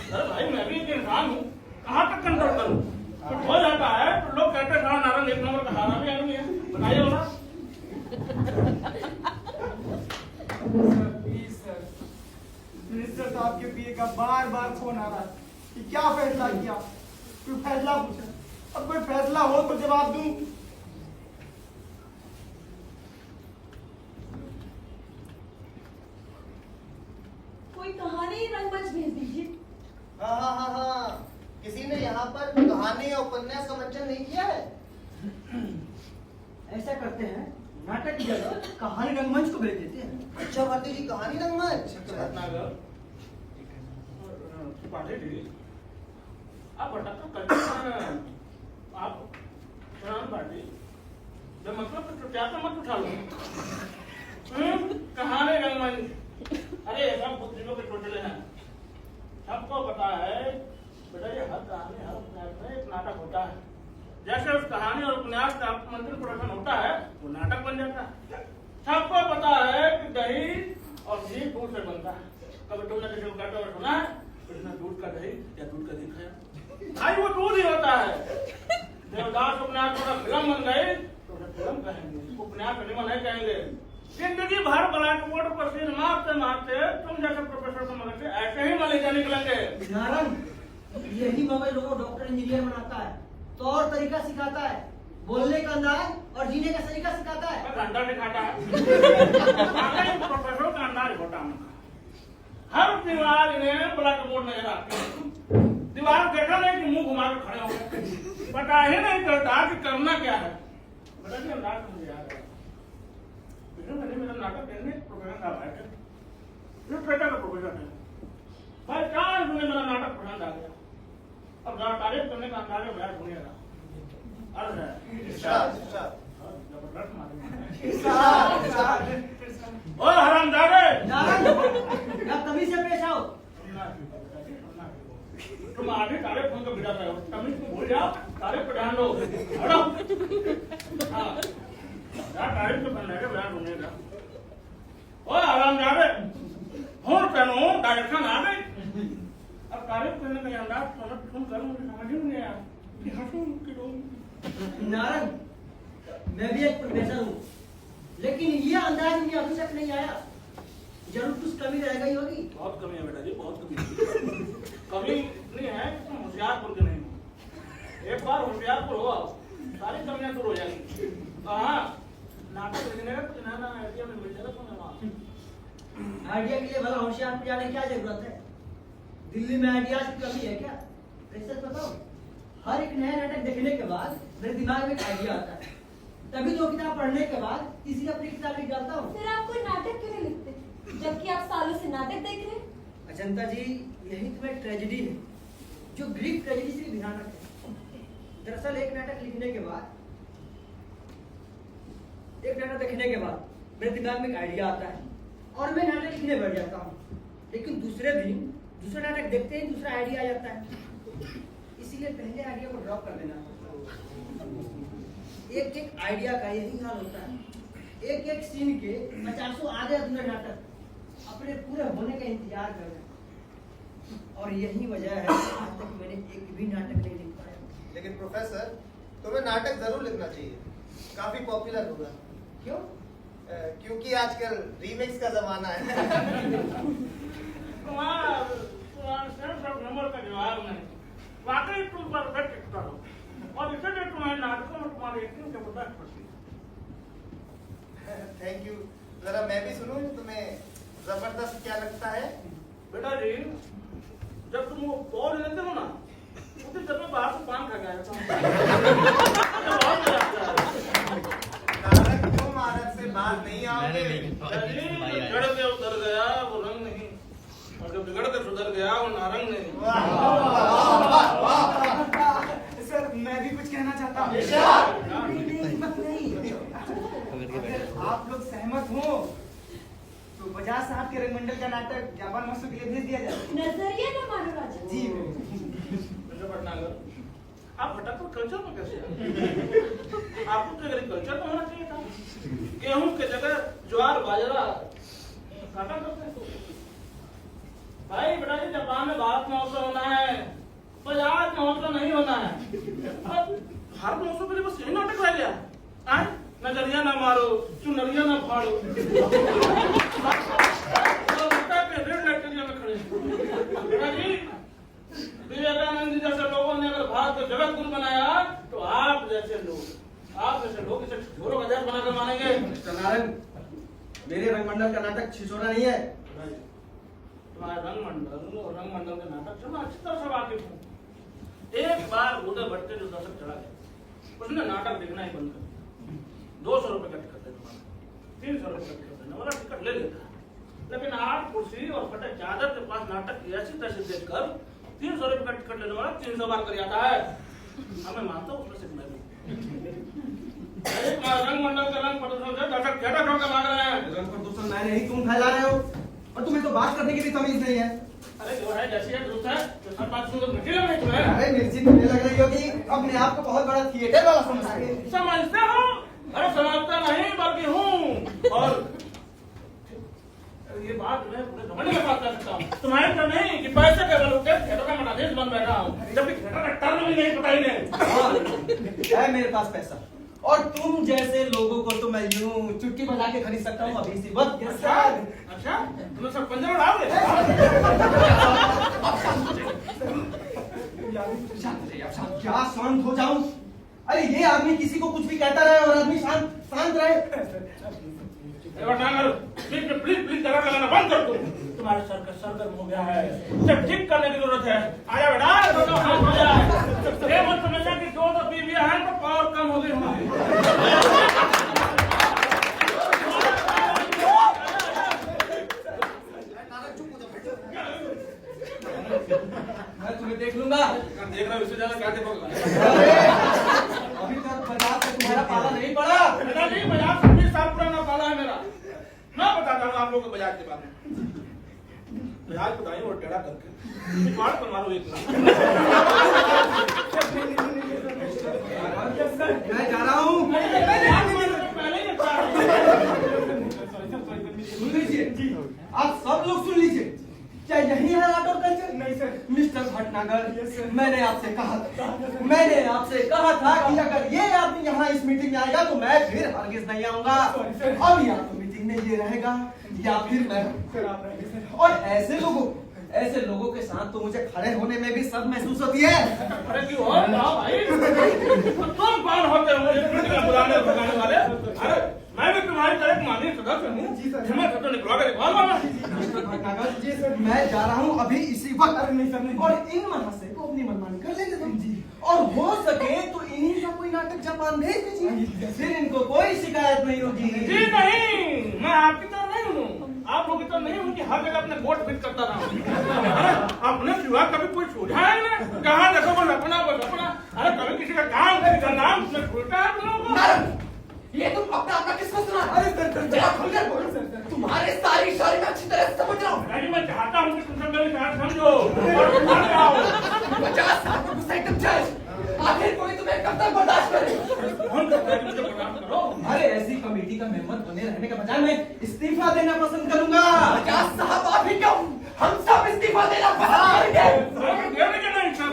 I: अरे भाई मैं भी एक इंसान हूँ, कहाँ तक कंट्रोल करूँ? कुछ हो जाता है तो लोग कहते हैं सारा नारंग एक नंबर का हारा भी आदमी है। बताइए हो ना?
C: मिनिस्टर साहब के पीए का बार बार फोन आ रहा है कि क्या फैसला किया, कोई फैसला पूछा। अब कोई फैसला हो तो जवाब दूं।
D: कोई कहानी रंगमंच भेज दीजिए।
H: हाँ, किसी ने यहाँ पर कहानी या उपन्यास का मंचन नहीं किया है?
G: ऐसा करते हैं, नाटक की जगह कहानी रंगमंच को भेज देते हैं।
H: अच्छा भारती जी, कहानी रंगमंच।
I: भटनागर पांडे जी, आप भटक कर आप शराब पार्टी जब मतलब तो क्या तो मत उठा लो। कहानी रंगमंच, अरे सब बुद्धियों के टोटले हैं, सबको पता है बेटा ये हर कहानी हर उपन्यास में एक नाटक होता है। जैसे उस कहानी और उपन्यास का मंत्र प्रदर्शन होता है वो नाटक बन जाता है। सबको पता है कि दही और घी दूध से बनता है। कभी तुमने किसी को कहते हुए सुना है इसने दूध का दही या दूध का घी खाया? भाई वो दूध ही होता है। देवदास उपन्यास का फिल्म बन गई तो उसे फिल्म कहेंगे, उपन्यास फिल्म नहीं कहेंगे। जिंदगी भर ब्लैक बोर्ड पर सिर मारते मारते तुम जैसे प्रोफेसर को मदद से ऐसे ही मलिका निकलेंगे।
G: नारंग, यही मगर लोगों को डॉक्टर इंजीनियर बनाता है, तौर तरीका सिखाता है, बोलने का अंदाज और जीने का तरीका सिखाता है।
I: घंटा दिखाता है। प्रोफेसर का अंदाज होता है। हर दीवार में ब्लैक बोर्ड नजर आती है। दीवार देखा नहीं कि मुंह घुमा कर खड़े हो गए, पता ही नहीं चलता कि करना क्या है। बता कि अंदाज मुझे याद है, मेरा नाटक कहने प्रोफेसर साहब आए थे, लिटरेचर का प्रोफेसर है। भाई चांस में मेरा नाटक पसंद आ गया। अब जरा तारीफ करने का अंदाज बयान सुनिएगा। अर्ज है जबरदस्त मारेंगे। और हरामजादे,
G: नारंग, आप तमीज से पेश आओ।
I: तुम आगे तारीफ सुनकर बिता रहे हो, तमीज को भूल जाओ, तारीफ पर ध्यान दो। हटो। हाँ, तारीफ तो करने के बयान सुनिएगा। और हरामजादे, होश पहनो, डायरेक्शन आ गई। अब तारीफ करने का अंदाज तुम करो, मुझे समझ ही नहीं आया कि हंसूं कि रोऊं।
G: नारंग, मैं भी एक प्रोफेसर हूँ, लेकिन ये अंदाज मुझे अभी तक नहीं आया। जरूर कुछ कमी रह गई होगी।
I: बहुत कमी है बेटा जी, बहुत कमी है। कमी इतनी है कि तुम होशियारपुर के नहीं हो। एक बार होशियारपुर हो आओ, सारी कमियां दूर हो जाएंगी। हाँ, नाटक लिखने का कुछ नया आइडिया में मिल जाएगा तुम्हें वहाँ।
G: आइडिया के लिए भला होशियारपुर जाने की क्या जरूरत है? दिल्ली में आइडियाज की कमी है क्या? सच बताओ, हर एक नया नाटक देखने के बाद मेरे दिमाग में एक आइडिया आता है, तभी 2 किताब पढ़ने के बाद तीसरी अपनी किताब लिख डालता हूँ।
D: फिर आप कोई नाटक क्यों नहीं लिखते, जबकि आप सालों से नाटक देख रहे हैं?
G: अजंता जी, यही तो एक ट्रेजेडी है जो ग्रीक ट्रेजेडी से भी भयानक है। दरअसल एक नाटक लिखने के बाद, एक नाटक देखने के बाद मेरे दिमाग में एक आइडिया आता है और मैं नाटक लिखने बैठ जाता हूँ, लेकिन दूसरे दिन दूसरा नाटक देखते ही दूसरा आइडिया आ जाता है। इसीलिए पहले आइडिया को ड्रॉप कर देना। एक एक आइडिया का यही हाल होता है। एक एक सीन के 50 आधे अधूरे नाटक अपने पूरे होने का इंतजार कर रहे हैं, और यही वजह है आज तक मैंने एक भी नाटक नहीं लिख पाया।
H: लेकिन प्रोफेसर, तुम्हें नाटक जरूर लिखना चाहिए, काफी पॉपुलर होगा।
G: क्यों?
H: क्योंकि आजकल रीमेक्स का जमाना है।
I: नंबर का जवाब नहीं, वाकई तुम परफेक्ट एक्टर हो, और इसलिए तुम्हारे नाटकों में तुम्हारी एक्टिंग जबरदस्त होती है।
H: Thank you. जरा मैं भी सुनूं, तुम्हें जबरदस्त क्या लगता है?
I: बेटा जी, जब तुम वो बॉल लेते हो ना, उसी समय बाहर से पान खा गया
H: तुम भारत से बाहर नहीं आओगे।
I: बिगड़ के उतर गया वो रंग नहीं, और जब बिगड़ के सुधर गया वो नारंग नहीं।
C: सर, मैं भी कुछ कहना चाहता हूँ। अगर आप लोग सहमत हो तो बजाज साहब के रंगमंडल का नाटक जापान महोत्सव के लिए भेज दिया जाए।
D: नजरिया ना मानो राजा
C: जी।
I: भटनागर, आप भटकपुर कल्चर में कैसे आए? आपको तो एग्रीकल्चर में होना चाहिए था। गेहूं के जगह ज्वार बाजरा काटा करते हैं। भाई बेटा जी, जापान में भारत महोत्सव होना है, बजाज महोत्सव नहीं होना है। भारत महोत्सव के लिए बस यही नाटक रह गया। आए नजरिया ना मारो, चुनरिया ना फाड़ो। में खड़े बेटा जी, विवेकानंद जी जैसे लोगों ने अगर भारत को जगत गुरु बनाया, तो आप जैसे लोग इसे झोरों का देश बनाकर मानेंगे।
E: नारायण, मेरे रंगमंडल का नाटक छिछोरा नहीं है।
I: तुम्हारे रंग मंडल के नाटक से मैं अच्छी तरह से वाकिफ हूँ। एक बार उधर भट्टे जो दर्शक चला गया, उसने नाटक देखना ही बंद कर दिया। 200 रुपए का टिकट देना, 300 रुपए का टिकट देना वाला टिकट ले लेता है, लेकिन 8 कुर्सी और फटे चादर के पास नाटक की ऐसी तैसी देखकर 300 रुपए का टिकट लेने वाला 300 बार कर आता है। हमें मानता हूँ उसमें से मैं भी। रंग मंडल का रंग प्रदूषण से दर्शक थिएटर छोड़ के भाग रहे हैं।
H: रंग प्रदूषण मैं नहीं, तुम फैला रहे हो और तुम्हें तो बात करने की भी तमीज नहीं है।
I: अरे जो है जैसी है दुरुस्त है, तो सब बात सुनकर मिर्ची लग रही तुम्हें।
H: अरे मिर्ची तुम्हें लग रही होगी, अपने आप को बहुत बड़ा थिएटर वाला समझते।
I: समझते हो? अरे समझता नहीं बल्कि हूँ। और ये बात मैं पूरे घमंड के साथ कर सकता हूँ, तुम्हारे तो नहीं कि पैसे के बल उठे थिएटर का मनाधीश बन बैठा हूँ, जबकि थिएटर का टर्न भी नहीं पता ही नहीं।
H: है मेरे पास पैसा, और तुम जैसे लोगों को तो मैं यूं चुटकी बजा के खरीद सकता हूँ अभी इसी वक्त।
I: अच्छा तुम्हें सब पंजा उड़ाओगे?
H: क्या शांत हो जाऊं? अरे ये आदमी किसी को कुछ भी कहता रहे और आदमी शांत रहे।
I: प्लीज जगह लगाना बंद कर दो। तुम्हारे सर का सरगर्म हो गया है, जब ठीक करने की जरूरत है। आजा बेटा, दोनों हाथ हो जाए। ये मत समझना कि 2 बीवियां हैं तो पावर कम हो गई हमारी।
H: मैं तुम्हें देख लूंगा।
I: देख रहा हूँ, इससे ज्यादा क्या देखोगे?
H: अभी तक बाजार से तुम्हारा पाला नहीं पड़ा।
I: नहीं, बाजार 26 साल पुराना पाला है मेरा। मैं बताता हूँ आप लोगों को बाजार के बारे में। बाजार को दाईं और टेढ़ा करके मार पर मारो एक लाख।
H: मैं जा रहा हूँ। सुन लीजिए, आप सब लोग सुन लीजिए। क्या यही है आर्ट और कल्चर? नहीं सर। मिस्टर भटनागर, मैंने आपसे कहा था कि अगर ये आदमी यहाँ इस मीटिंग में आएगा तो मैं फिर हरगिज नहीं आऊंगा। अब या तो मीटिंग में ये रहेगा या फिर मैं। और ऐसे लोगों के साथ तो मुझे खड़े होने में भी शर्म महसूस होती है।
I: अरे क्यों हो भाई? तुम कौन होते हो मुझे मीटिंग में बुलाने भगाने वाले? अरे मैं भी तुम्हारी तरह माननीय सदस्य हूँ। जी सर। तो निकलवा के दिखवा दो।
H: जी सर, मैं जा रहा हूँ अभी इसी वक्त। नहीं सर, नहीं। और इन महाशय को अपनी मनमानी कर लेंगे तुम जी, और हो सके तो इन्हीं का कोई नाटक जापान भेज दीजिए, फिर इनको कोई शिकायत नहीं होगी।
I: जी नहीं, मैं आपकी तरह नहीं हूँ, आप लोग की तरह नहीं हूँ कि हर जगह अपने वोट फिट करता रहा। अपने सिवा कभी कोई सोचा है ना? कहाँ देखो बस अपना। अरे कभी किसी का काम, किसी का नाम छूटा है तुम लोगों को?
E: ये तुम अपना किसको सुना? अरे जरा खुलकर बोलो सर। तुम्हारे सारी शायरी मैं अच्छी तरह से समझ रहा हूँ।
I: नहीं, मैं चाहता हूँ कि तुम सब मेरी बात समझो और मान जाओ।
E: 50 साल को गुस्सा एकदम जाए, आखिर कोई तुम्हें कब तक बर्दाश्त करे?
I: कौन कहता है कि मुझे बर्दाश्त करो?
H: अरे ऐसी कमेटी का मेंबर बने रहने के बजाय मैं इस्तीफा देना पसंद करूंगा।
E: 50 साहब आप ही क्यों, हम सब इस्तीफा देना पसंद करेंगे।
I: नहीं सर,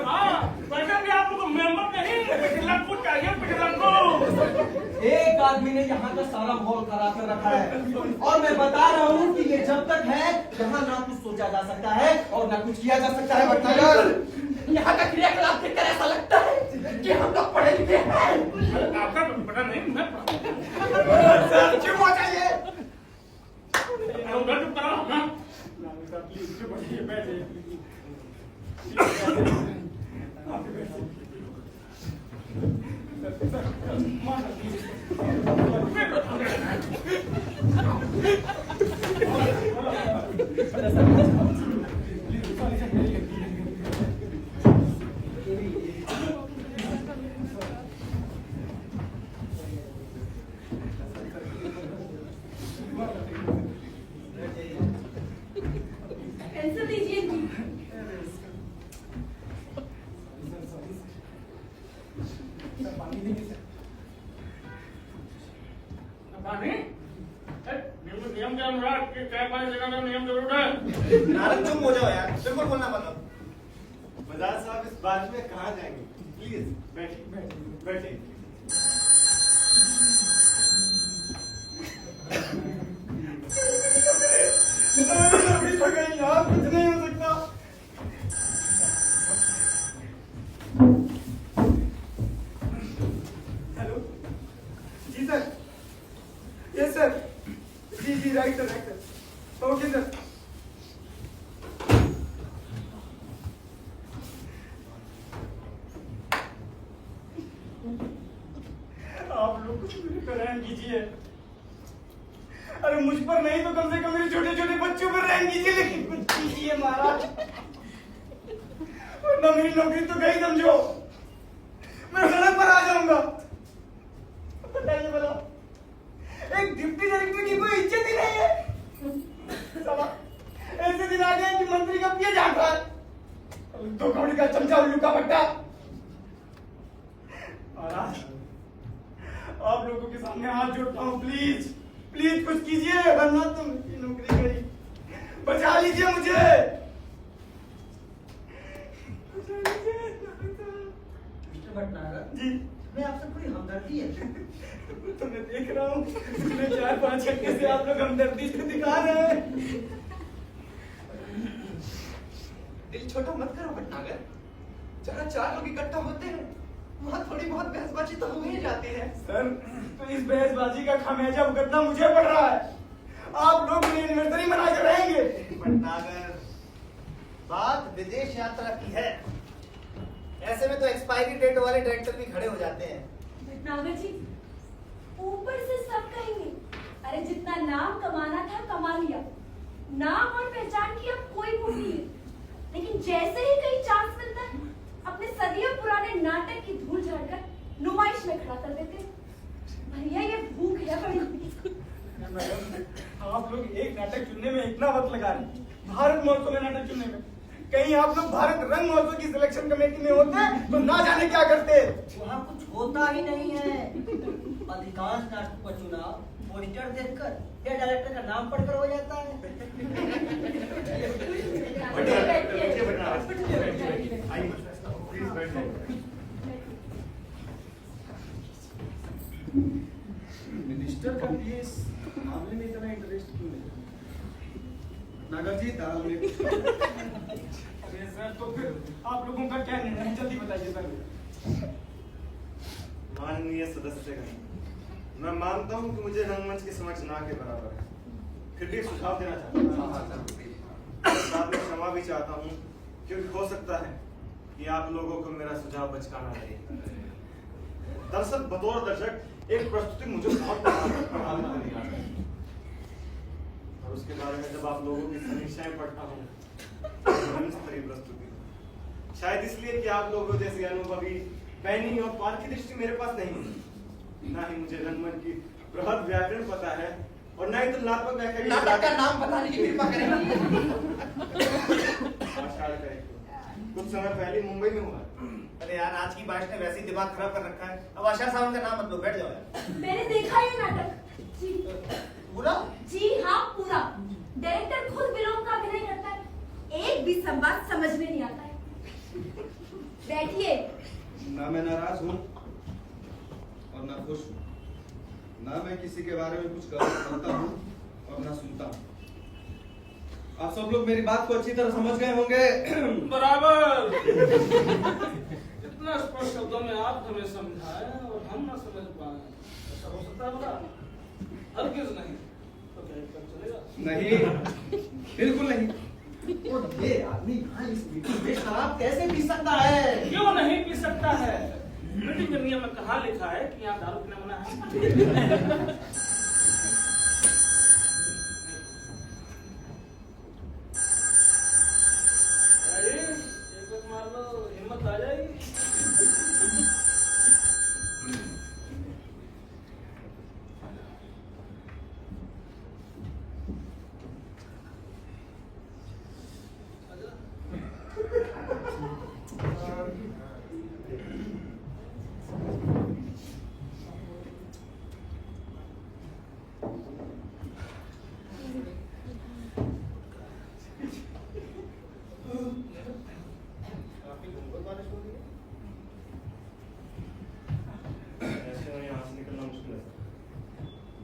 I: वैसे भी आप लोग मेंबर नहीं, पिछला को चाहिए, पिछला को।
H: एक आदमी ने यहाँ का सारा माहौल खराब कर रखा है, और मैं बता रहा हूँ कि ये जब तक है यहाँ ना कुछ सोचा जा सकता है और ना कुछ किया जा सकता है। भटनागर,
E: यहाँ का क्रियाकलाप देखकर ऐसा लगता है कि हम लोग पढ़े लिखे हैं।
I: आपका तो पता नहीं, मैं
E: चुप हो जाइए।
I: चुप करो ना।
D: पेंसिल दीजिए।
I: नियम के अनुसार चाय पानी देना नियम जरूर है।
B: नारद चुप हो जाओ यार, बिल्कुल बोलना मतलब। बजाज साहब इस बात में कहाँ जाएंगे? प्लीज बैठिए। यार कुछ नहीं हो सकता। हेलो जी सर, यस सर, जी राइट सर, ओके सर।
C: मेरे पर रहम कीजिए। अरे मुझ पर नहीं तो कम से कम मेरे छोटे छोटे बच्चों पर रहम कीजिए, लेकिन कुछ कीजिए महाराज, वरना मेरी नौकरी तो गई समझो, मैं सड़क पर आ जाऊंगा। बताइए भला, एक डिप्टी डायरेक्टर की कोई इज्जत ही नहीं है। साला, ऐसे दिन आ गए कि मंत्री का पिए झाड़ रहा है, दो कौड़ी का चमचा उल्लू का बट्टा। महाराज, आप लोगों के सामने हाथ जोड़ता हूँ, प्लीज प्लीज कुछ कीजिए, वरना तो मेरी नौकरी गई। बचा लीजिए मुझे,
G: मिस्टर भटनागर
C: जी।
G: मैं आपसे पूरी हमदर्दी है।
C: तो मैं देख रहा हूँ पिछले 4-5 घंटे से आप लोग हमदर्दी से दिखा रहे हैं।
E: दिल छोटा मत करो भटनागर, जहाँ 4 लोग इकट्ठा होते हैं वहाँ थोड़ी बहुत बहसबाजी तो हो ही जाती है।
C: सर, तो इस बहसबाजी का खामियाजा भुगतना मुझे पड़ रहा है। आप लोग मेरी एनिवर्सरी मना के रहेंगे।
H: भटनागर, बात विदेश यात्रा की है, ऐसे में तो एक्सपायरी डेट वाले डायरेक्टर भी खड़े हो जाते हैं।
D: भटनागर जी, ऊपर से सब कहेंगे अरे जितना नाम कमाना था कमा लिया, नाम और पहचान की अब कोई भूल नहीं है, लेकिन जैसे ही कहीं चांस मिलता है अपने सदियों पुराने नाटक की धूल झाड़कर नुमाइश में खड़ा कर देते हैं। भैया ये भूख है बड़ी।
C: मैडम, आप लोग एक नाटक चुनने में इतना वक्त लगा रहे हैं, भारत महोत्सव में नाटक चुनने में। कहीं आप लोग भारत रंग महोत्सव की सिलेक्शन कमेटी में होते तो ना जाने क्या करते।
G: वहाँ कुछ होता ही नहीं है। अधिकांश नाटकों का चुनाव पोस्टर देखकर या डायरेक्टर का नाम पढ़कर हो जाता है।
A: मिनिस्टर का पीए इस मामले में इतना इंटरेस्ट क्यों नहीं? नागर जी, दाल में
C: अरे सर, तो फिर आप लोगों का क्या निर्णय है, जल्दी बताइए सर।
F: माननीय सदस्यगण, मैं मानता हूं कि मुझे रंगमंच के समक्ष ना के बराबर है, फिर भी एक सुझाव देना चाहता हूं। साथ में क्षमा भी चाहता हूं, क्योंकि हो सकता है कि आप लोगों को मेरा सुझाव बचकाना लगे। दरअसल बतौर दर्शक एक प्रस्तुति मुझे बहुत प्रभावित करी है, और उसके बारे में जब आप लोगों की समीक्षाएं पढ़ता हूँ, स्तरीय प्रस्तुति, शायद इसलिए कि आप लोगों जैसी अनुभवी पैनी और पारखी दृष्टि मेरे पास नहीं है, ना ही मुझे रंगमंच की बृहद व्याकरण पता है, और ना ही तुलनात्मक व्याकरण।
E: नाटक का नाम बताने की कृपा करेंगे।
F: कुछ समय पहले मुंबई में हुआ।
H: अरे यार, आज की बारिश ने वैसे ही दिमाग खराब कर रखा है। अब आशा सावंत का नाम मत लो, बैठ जाओ यार।
D: मैंने देखा ये नाटक जी।
H: पूरा?
D: जी हाँ, पूरा। डायरेक्टर खुद विलोम का अभिनय करता है, एक भी संवाद समझ में नहीं आता है। बैठिए।
A: ना मैं नाराज हूँ और ना खुश हूँ, ना मैं किसी के बारे में कुछ करता हूँ और ना सुनता हूँ। आप सब लोग मेरी बात को अच्छी तरह समझ गए होंगे।
I: बराबर। इतना स्पष्ट शब्दों में आप हमें समझाए और हम ना समझ पाए, ऐसा हो सकता है बड़ा? हरगिज नहीं। तो क्या कर चलेगा?
A: नहीं, बिल्कुल नहीं।
G: और ये आदमी यहाँ इस मीटिंग में शराब कैसे पी सकता है?
I: क्यों नहीं पी सकता है? मीटिंग के नियम में कहाँ लिखा है कि यहाँ दारू पीना मना है? एक बार मार लो, हिम्मत आ जाएगी।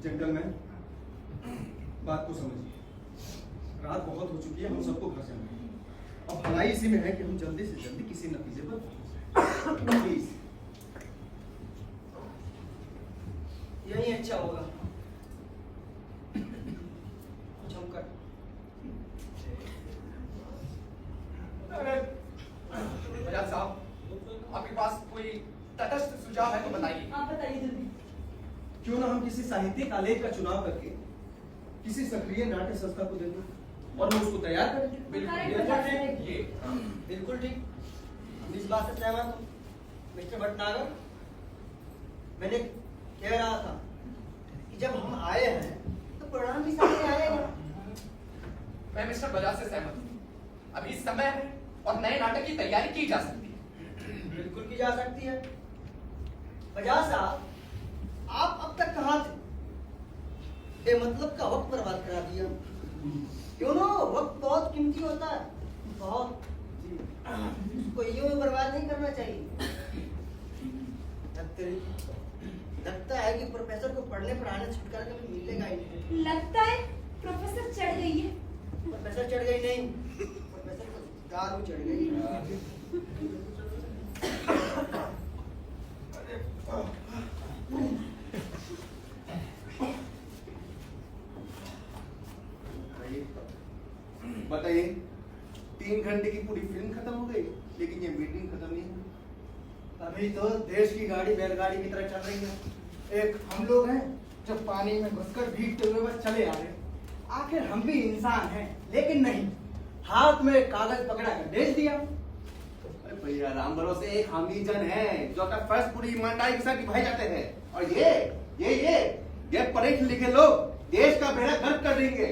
A: जेंटलमैन, बात को समझिए। रात बहुत हो चुकी है, हम सबको घर जाना है। अब भलाई इसी में है कि हम जल्दी से जल्दी किसी नतीजे पर पहुंचे। प्लीज।
G: यही अच्छा होगा। कुछ हम कर।
C: अरे
E: बजाज साहब, आपके पास कोई तटस्थ सुझाव है तो बताइए।
D: आप बताइए जल्दी।
A: क्यों
C: ना हम किसी साहित्यिक आलेख का चुनाव करके किसी सक्रिय नाट्य संस्था को दे दें और हम उसको तैयार करें।
D: बिल्कुल
G: ठीक।
E: ये
G: बिल्कुल ठीक, हम इस बात से सहमत हूँ। मिस्टर भटनागर, मैंने कह रहा था कि जब हम आए हैं तो परिणाम भी सामने आएगा।
E: मैं मिस्टर बजाज से सहमत हूँ। अभी समय है और नए नाटक की तैयारी की जा सकती है।
G: बिल्कुल की जा सकती है। बजाज साहब, आप अब तक कहाँ थे? बेमतलब का वक्त बर्बाद करा दिया। क्यों ना, वक्त बहुत कीमती होता है, बहुत। उसको यूं ही बर्बाद नहीं करना चाहिए। लगता है कि प्रोफेसर को पढ़ने पढ़ाने छुटकारा कभी मिलेगा ही नहीं।
D: लगता है प्रोफेसर चढ़ गई है।
G: प्रोफेसर चढ़ गई नहीं, प्रोफेसर को दारू चढ़ गई।
B: बताइए, 3 घंटे की पूरी फिल्म खत्म हो गई लेकिन ये मीटिंग खत्म नहीं हुई।
G: अभी तो देश की गाड़ी बैलगाड़ी की तरह चल रही है। एक हम लोग हैं जो पानी में घुसकर भीगते हुए बस चले आ रहे। आखिर हम भी इंसान हैं, लेकिन नहीं, हाथ में कागज पकड़ा कर भेज दिया।
B: अरे भैया, राम भरोसे एक हम ही जन है जो अपना फर्ज पूरी ईमानदारी के साथ निभाए जाते हैं। और ये पढ़े लिखे लोग देश का बेड़ा गर्क कर देंगे।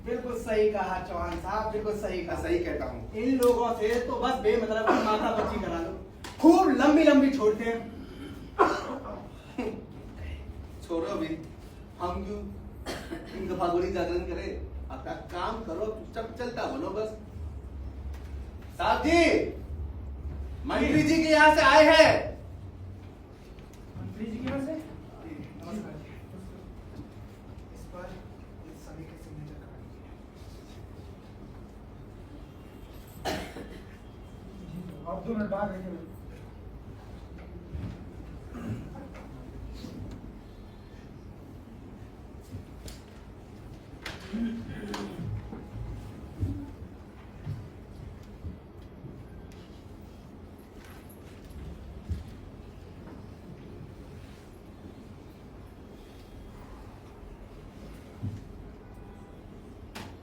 G: बिल्कुल सही कहा चौहान साहब, बिल्कुल सही कहा।
B: सही कहता हूँ।
G: इन लोगों से तो बस बेमतलब की माथा बच्ची करा लो, खूब लंबी लंबी छोड़ते हैं।
B: छोड़ो भी, हम क्यों इनका फागुड़ी जागरण करे? अपना काम करो, चुपचाप चलता बनो बस। साथी, मंत्री जी के यहाँ से आए हैं।
C: मंत्री जी के यहाँ से?
B: इस पर इस सभी के सिग्नेचर
C: आप 2 मिनट बाद रहिए।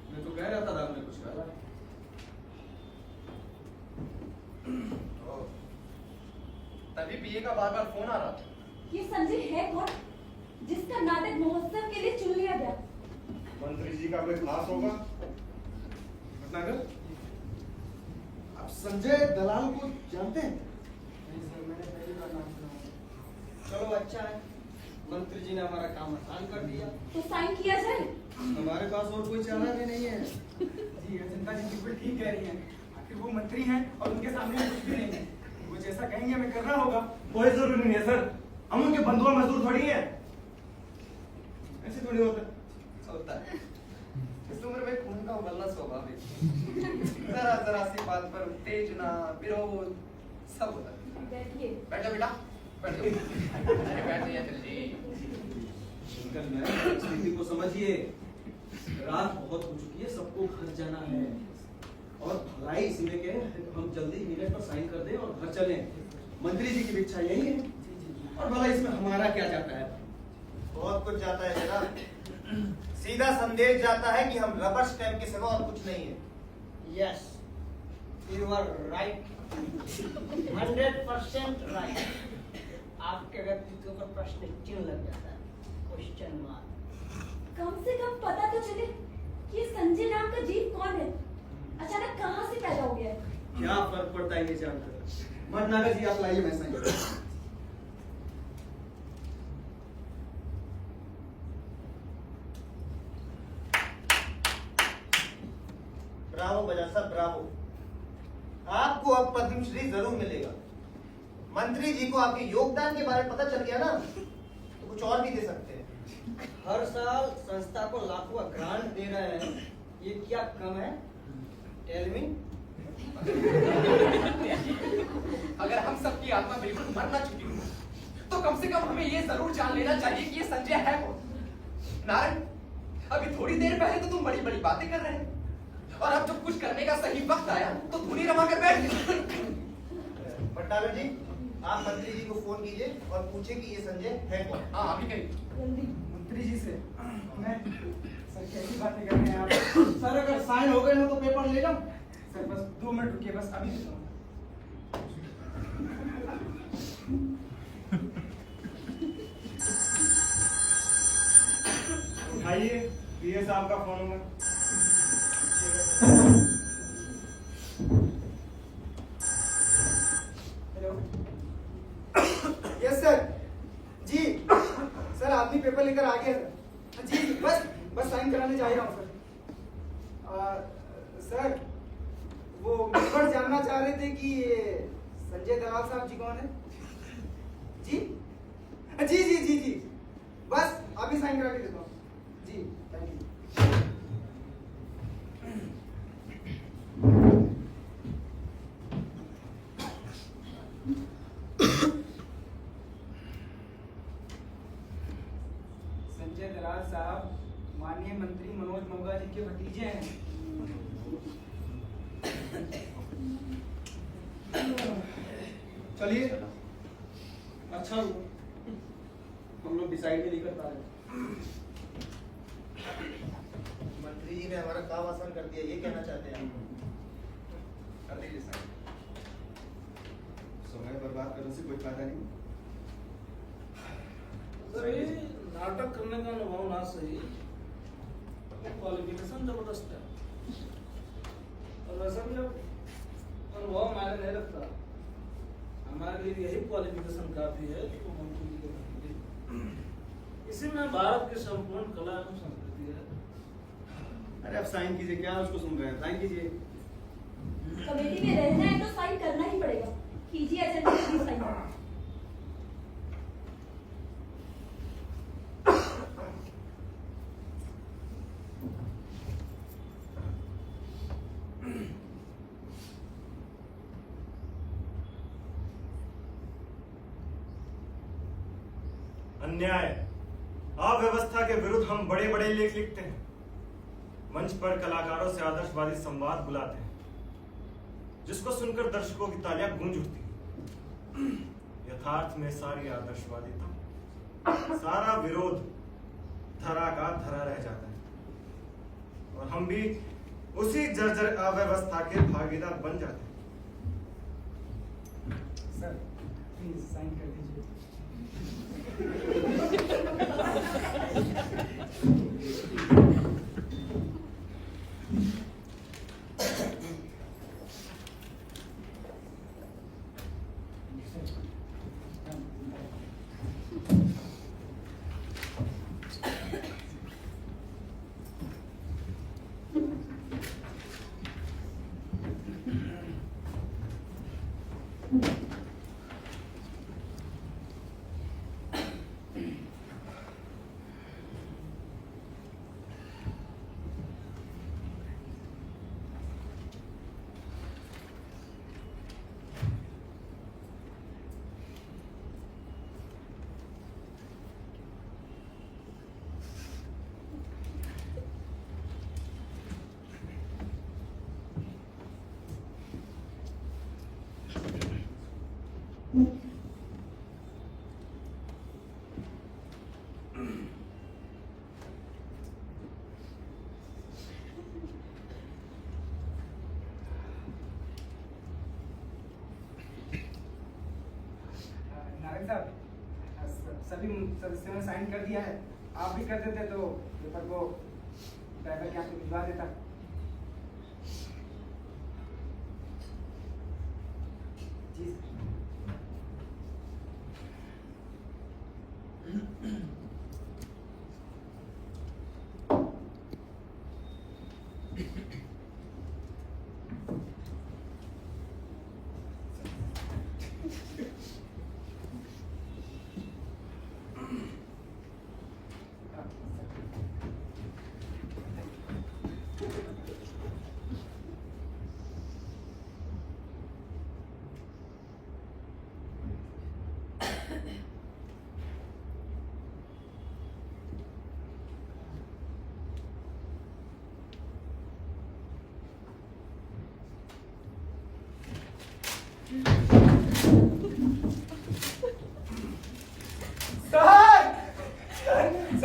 A: मैं तो कह रहा था आपने कुछ कहा।
E: तभी पीए का बार बार फोन आ रहा था।
D: ये संजय है कौन जिसका नाटक महोत्सव के लिए चुन लिया गया?
F: मंत्री जी का कोई खास होगा?
B: भटनागर, आप संजय दलाल को जानते हैं?
C: नहीं सर, मैंने पहली बार नाम सुना।
G: चलो अच्छा है, मंत्री जी ने हमारा काम आसान कर दिया।
D: तो साइन किया जाए।
B: हमारे पास और कोई चारा भी नहीं है।
C: जी जनता जी बिल्कुल ठीक कह रही हैं। आखिर वो मंत्री हैं और उनके सामने कुछ भी नहीं है। वो जैसा कहेंगे हमें करना होगा।
F: कोई जरूरी नहीं है सर, हम उनके बंधुआ मजदूर थोड़ी हैं। ऐसे थोड़ी होता है।
E: इस उम्र में खून का उबलना स्वाभाविक। जरा सी बात पर उत्तेजना, विरोध सब होता है।
D: बैठिए।
E: बैठ जा बेटा, बैठ जा। अरे बैठ जा जल्दी।
C: अंकल, मैं स्थिति को समझिए। रात बहुत हो चुकी है, सबको घर जाना है और भलाई इसलिए के हम जल्दी मिनट पर साइन कर दें और घर चलें। मंत्री जी की इच्छा यही है। और भला इसमें हमारा क्या जाता है?
H: बहुत कुछ जाता है जनाब। सीधा संदेश जाता है कि हम रबर स्टैम्प के सिवा और कुछ नहीं है।
G: Yes, you are right, 100% right. आपके व्यक्तित्व पर प्रश्न चिन्ह लग जाता है, क्वेश्चन मार्क।
D: कम से कम पता तो चले कि ये संजय नाम का जीव कौन है, अचानक कहाँ से पैदा हो गया है।
C: क्या फर्क पड़ता है ये जानकर? भटनागर जी, आप लाइए, मैं साइन।
H: ब्रावो बजाज साहब, ब्रावो। आपको अब पद्मश्री जरूर मिलेगा। मंत्री जी को आपके योगदान के बारे में पता चल गया ना, तो कुछ और भी दे सकते हैं।
G: हर साल संस्था को लाखों ग्रांट दे रहे हैं, ये क्या कम है? Tell me.
E: अगर हम सबकी आत्मा बिल्कुल मर ना चुकी हो, तो कम से कम हमें ये जरूर जान लेना चाहिए कि ये संजय है कौन। नारायण, अभी थोड़ी देर पहले तो तुम बड़ी बड़ी बातें कर रहे हैं, और अब जब कुछ करने का सही वक्त आया तो धुनी रमा कर बैठ गए।
H: भट्टागर जी, आप मंत्री जी को फोन कीजिए और पूछे कि ये संजय है कौन।
E: हाँ, अभी कहीं
D: जल्दी।
C: मंत्री जी से मैं सर कैसी बातें कर रहे हैं आप? सर अगर साइन हो गए ना तो पेपर ले जाओ। सर बस 2 मिनट रुकिए, बस अभी देता हूँ।
F: उठाइए, पीए साहब का phone number.
C: Hello. Yes sir. जी सर, आदमी पेपर लेकर आ गया सर। जी जी, बस साइन कराने जा ही रहा हूँ सर। सर वो मेंबर जानना चाह रहे थे कि ये संजय दलाल साहब जी कौन है? जी जी जी जी जी, बस अभी साइन करा के देता हूँ। जी थैंक यू। संजय दलाल साहब माननीय मंत्री मनोज मौगा जी के भतीजे हैं।
A: चलिए, अच्छा हुआ हम लोग डिसाइड भी नहीं कर पा रहे।
H: मंत्री जी ने हमारा काम आसान कर दिया, ये कहना चाहते हैं आप?
A: कर दीजिए साहब, समय बर्बाद करने से कोई फायदा नहीं।
I: सर ये नाटक करने का अनुभव ना सही, क्वालिफिकेशन जबरदस्त है और वैसा भी अब अनुभव मायने नहीं रखता। हमारे लिए यही क्वालिफिकेशन काफी है कि वो मंत्री जी के भतीजे। इसी में भारत की संपूर्ण कला एवं संस्कृति है।
A: अरे आप साइन कीजिए, क्या उसको सुन रहे हैं, साइन कीजिए।
D: कमेटी में रहना है तो साइन करना ही पड़ेगा। कीजिए एजेंडा की साइन।
F: अन्याय, अव्यवस्था के विरुद्ध हम बड़े बड़े लेख लिखते हैं, मंच पर कलाकारों से आदर्शवादी संवाद बुलाते हैं, जिसको सुनकर दर्शकों की तालियां गूंज उठती हैं। यथार्थ में सारी आदर्शवादिता, सारा विरोध धरा का धरा रह जाता है और हम भी उसी जर्जर अव्यवस्था के भागीदार बन जाते हैं।
C: सर प्लीज साइन कर दीजिए। नारायण साहब, सभी सदस्यों ने साइन कर दिया है। आप भी कर देते तो पेपर को ड्राइवर के यहाँ पे भिजवा देता। जी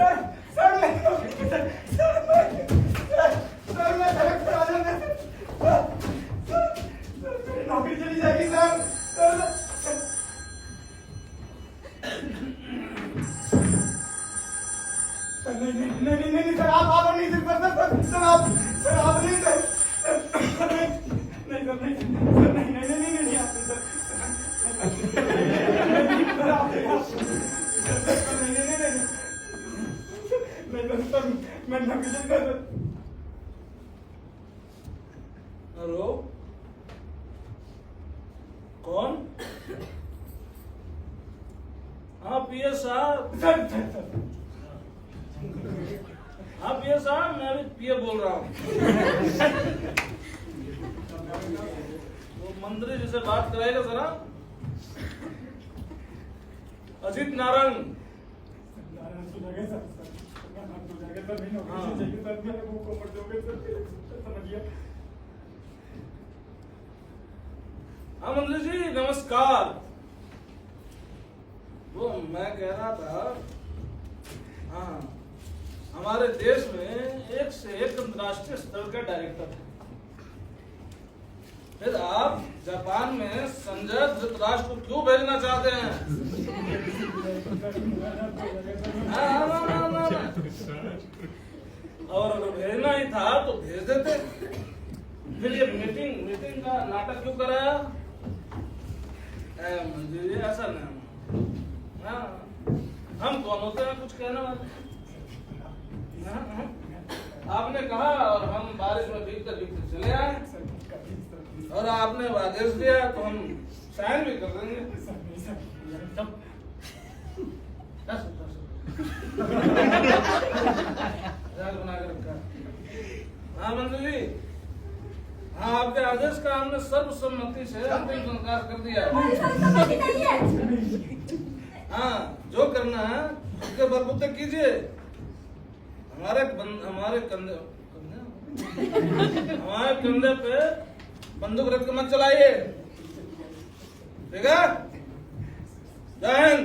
C: सर मैं डायरेक्टर आ जाऊंगा सर मेरी नौकरी चली जाएगी सर नहीं सर आप नहीं सर आप नहीं सर नहीं आप नहीं सर
I: हेलो कौन? हाँ पीएस साहब। हाँ पीएस साहब मैं अभी पीए बोल रहा हूँ। वो मंत्री जी से बात कराएगा जरा। अजीत नारायण। हाँ मंत्री जी नमस्कार। वो मैं कह रहा था, हाँ हमारे देश में एक से एक अंतर्राष्ट्रीय स्तर का डायरेक्टर है। फिर आप जापान में संजय धृतराष्ट्र को क्यों भेजना चाहते हैं? और अगर भेजना ही था तो भेज देते। फिर ये मीटिंग का नाटक क्यों कराया? मुझे ऐसा नहीं। हाँ हम कौन होते हैं कुछ कहने वाले? आपने कहा और हम बारिश में भीगते भीगते चले आए और आपने आदेश दिया तो हम साइन भी कर देंगे। बना के रखा। हाँ मंत्री जी, हाँ आपके आदेश का हमने सर्वसम्मति से अंतिम संस्कार कर दिया। हाँ जो करना है उसके बलबूते कीजिए। हमारे कंधे पे बंदूक रख के मत चलाइए, ठीक है? जय हिंद,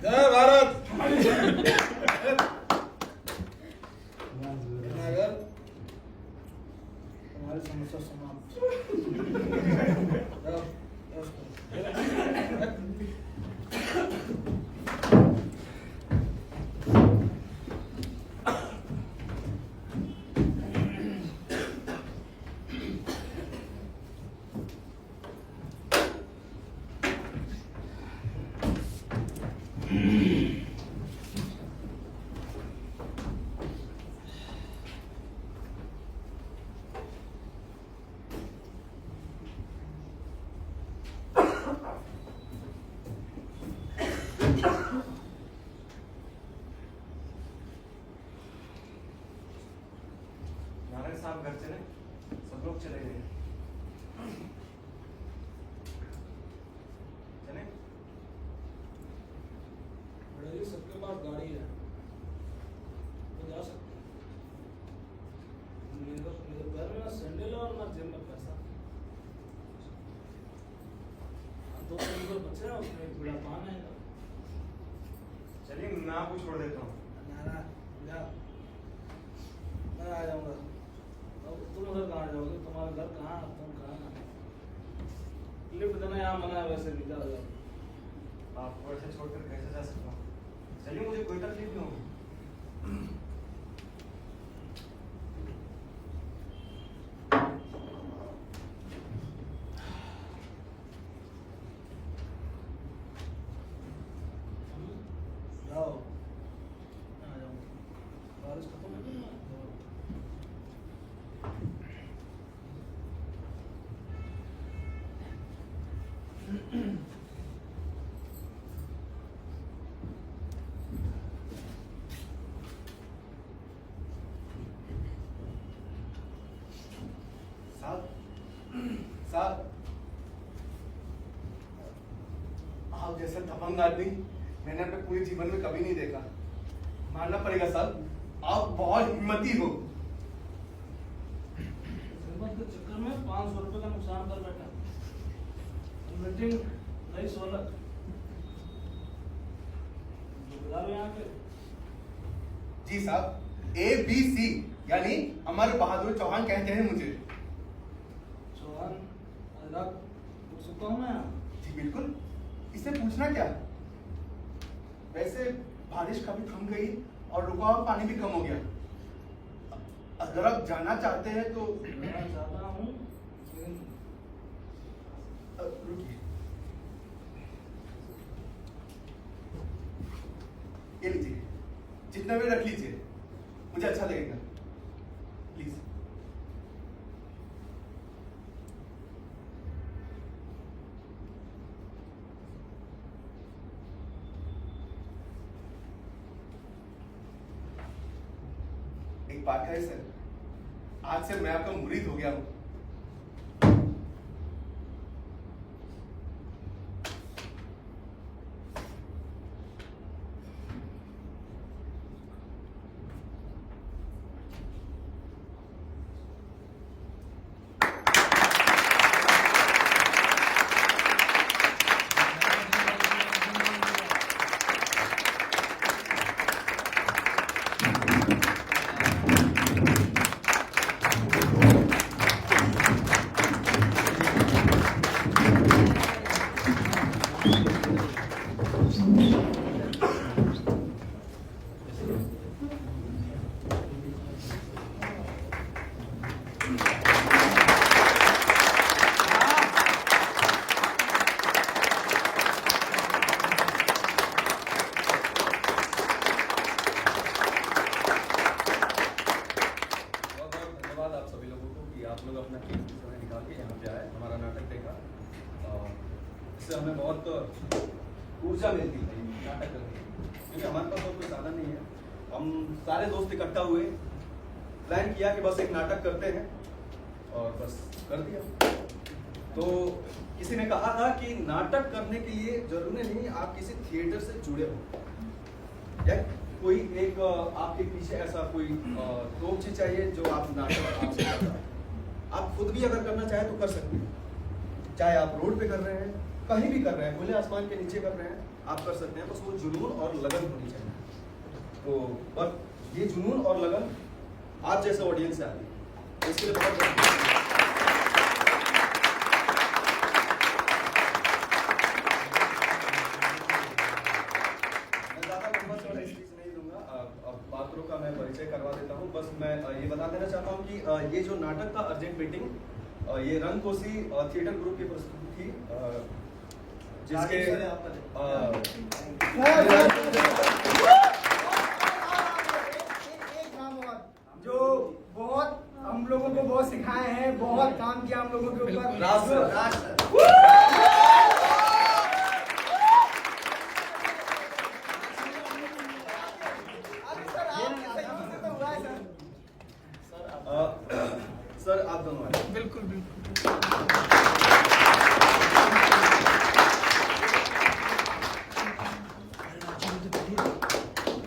I: जय भारत। अगर तुम्हारी समस्या समाप्त।
F: नारायण साहब घर चले, सब लोग चले गए। चले?
I: बड़े सबके पास गाड़ी है, वो जा सकते हैं। मेरे पैर में ना सैंडल और ना जेब में पैसा। 200 रुपये बचे हैं, उसमें एक बड़ा पान है।
F: चलिए मैं आपको छोड़ देता हूँ।
I: मैं आ जाऊंगा। अब तुम उधर कहाँ जाओगे? तुम्हारा घर कहाँ? तुम कहाँ? लिफ्ट देना यहाँ मना है, वैसे भी जा जाओ।
F: आपको ऐसे छोड़कर कैसे जा सकता हूँ? चलिए मुझे कोई तकलीफ नहीं होगी।
I: जाओ, मैं आ जाऊंगा। बारिश खत्म हो गई ना?
B: साहब आप जैसा दबंग आदमी मैंने अपने पूरे जीवन में कभी नहीं देखा। मानना पड़ेगा साहब, आप बहुत हिम्मती हो।
I: हिम्मत के चक्कर में 500 रुपए का नुकसान कर बैठा। मीटिंग नहीं 16 यहाँ पे
B: जी साहब, ABC यानी अमर बहादुर चौहान कहते हैं मुझे।
I: चौहान रात उठ सकता हूँ मैं?
B: जी बिल्कुल, इससे पूछना क्या? वैसे बारिश काफी थम गई और रुका हुआ पानी भी कम हो गया। अगर आप जाना चाहते हैं तो
I: मैं चाहता हूँ लेकिन
B: रुकिए, ये लीजिए, जितना भी रख लीजिए, मुझे अच्छा लगेगा, प्लीज। एक बात है सर, आज से मैं आपका मुरीद हो गया हूं।
A: इससे हमें बहुत ऊर्जा मिलती है नाटक करने की, क्योंकि हमारे पास और कोई साधन नहीं है। हम सारे दोस्त इकट्ठा हुए, प्लान किया कि बस एक नाटक करते हैं और बस कर दिया। तो किसी ने कहा था कि नाटक करने के लिए जरूरी नहीं आप किसी थिएटर से जुड़े हो या कोई एक आपके पीछे ऐसा कोई दो चीज चाहिए जो आप नाटक आपसे कर रहा है। आप खुद भी अगर करना चाहे तो कर सकते हैं, चाहे आप रोड पे कर रहे हैं, कहीं भी कर रहे हैं, खुले आसमान के नीचे कर रहे हैं, आप कर सकते हैं। बस वो जुनून और लगन होनी चाहिए। तो बस ये जुनून और लगन आप जैसे ऑडियंस से आती है, इसके लिए बहुत पात्रों का मैं परिचय करवा देता हूँ। बस मैं ये बता देना चाहता हूँ कि ये जो नाटक था अर्जेंट मीटिंग, ये रंगकोसी थिएटर ग्रुप की प्रस्तुति थी, जिसके
C: जो बहुत हम लोगों को बहुत सिखाए हैं, बहुत काम किया हम लोगों के ऊपर।
A: सर आप दोनों आए।
C: बिल्कुल बिल्कुल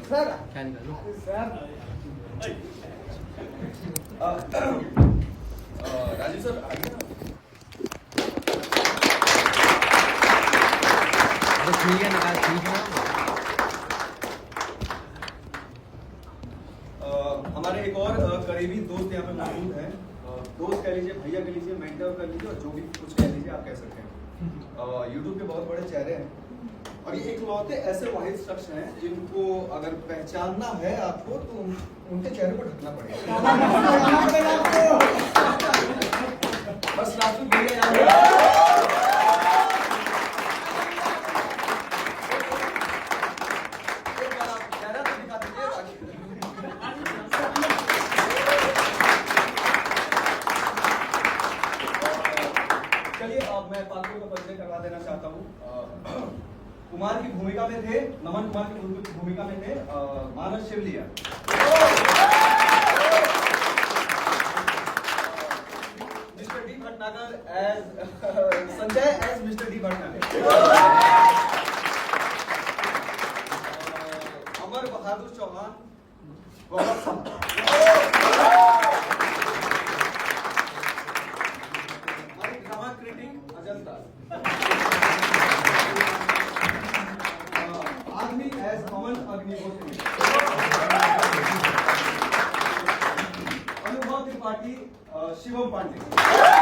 C: सर।
A: राजीव सर आइए ना।
G: ठीक है ना, ठीक है।
A: हमारे एक और करीबी दोस्त यहाँ पे मौजूद हैं। दोस्त कह लीजिए, भैया कह लीजिए, मेंटर कर लीजिए, और जो भी कुछ कह लीजिए आप कह सकते हैं। यूट्यूब के बहुत बड़े चेहरे हैं और ये इकलौते ऐसे वाहिद शख्स हैं जिनको अगर पहचानना है आपको तो उनके चेहरे को ढकना पड़ेगा। बस राजू भैया कुमार की भूमिका में थे, नमन कुमार की भूमिका में थे Manas Shivaliya. Mister D Bhatnagar as Sanjay as mister D Bhatnagar. Amar Bahadur Chauhan Gaurav साहब। हमारे ड्रामा क्रिटिक अजंता। आदमी एज अमन अग्निहोत्री। शिवम पांडे।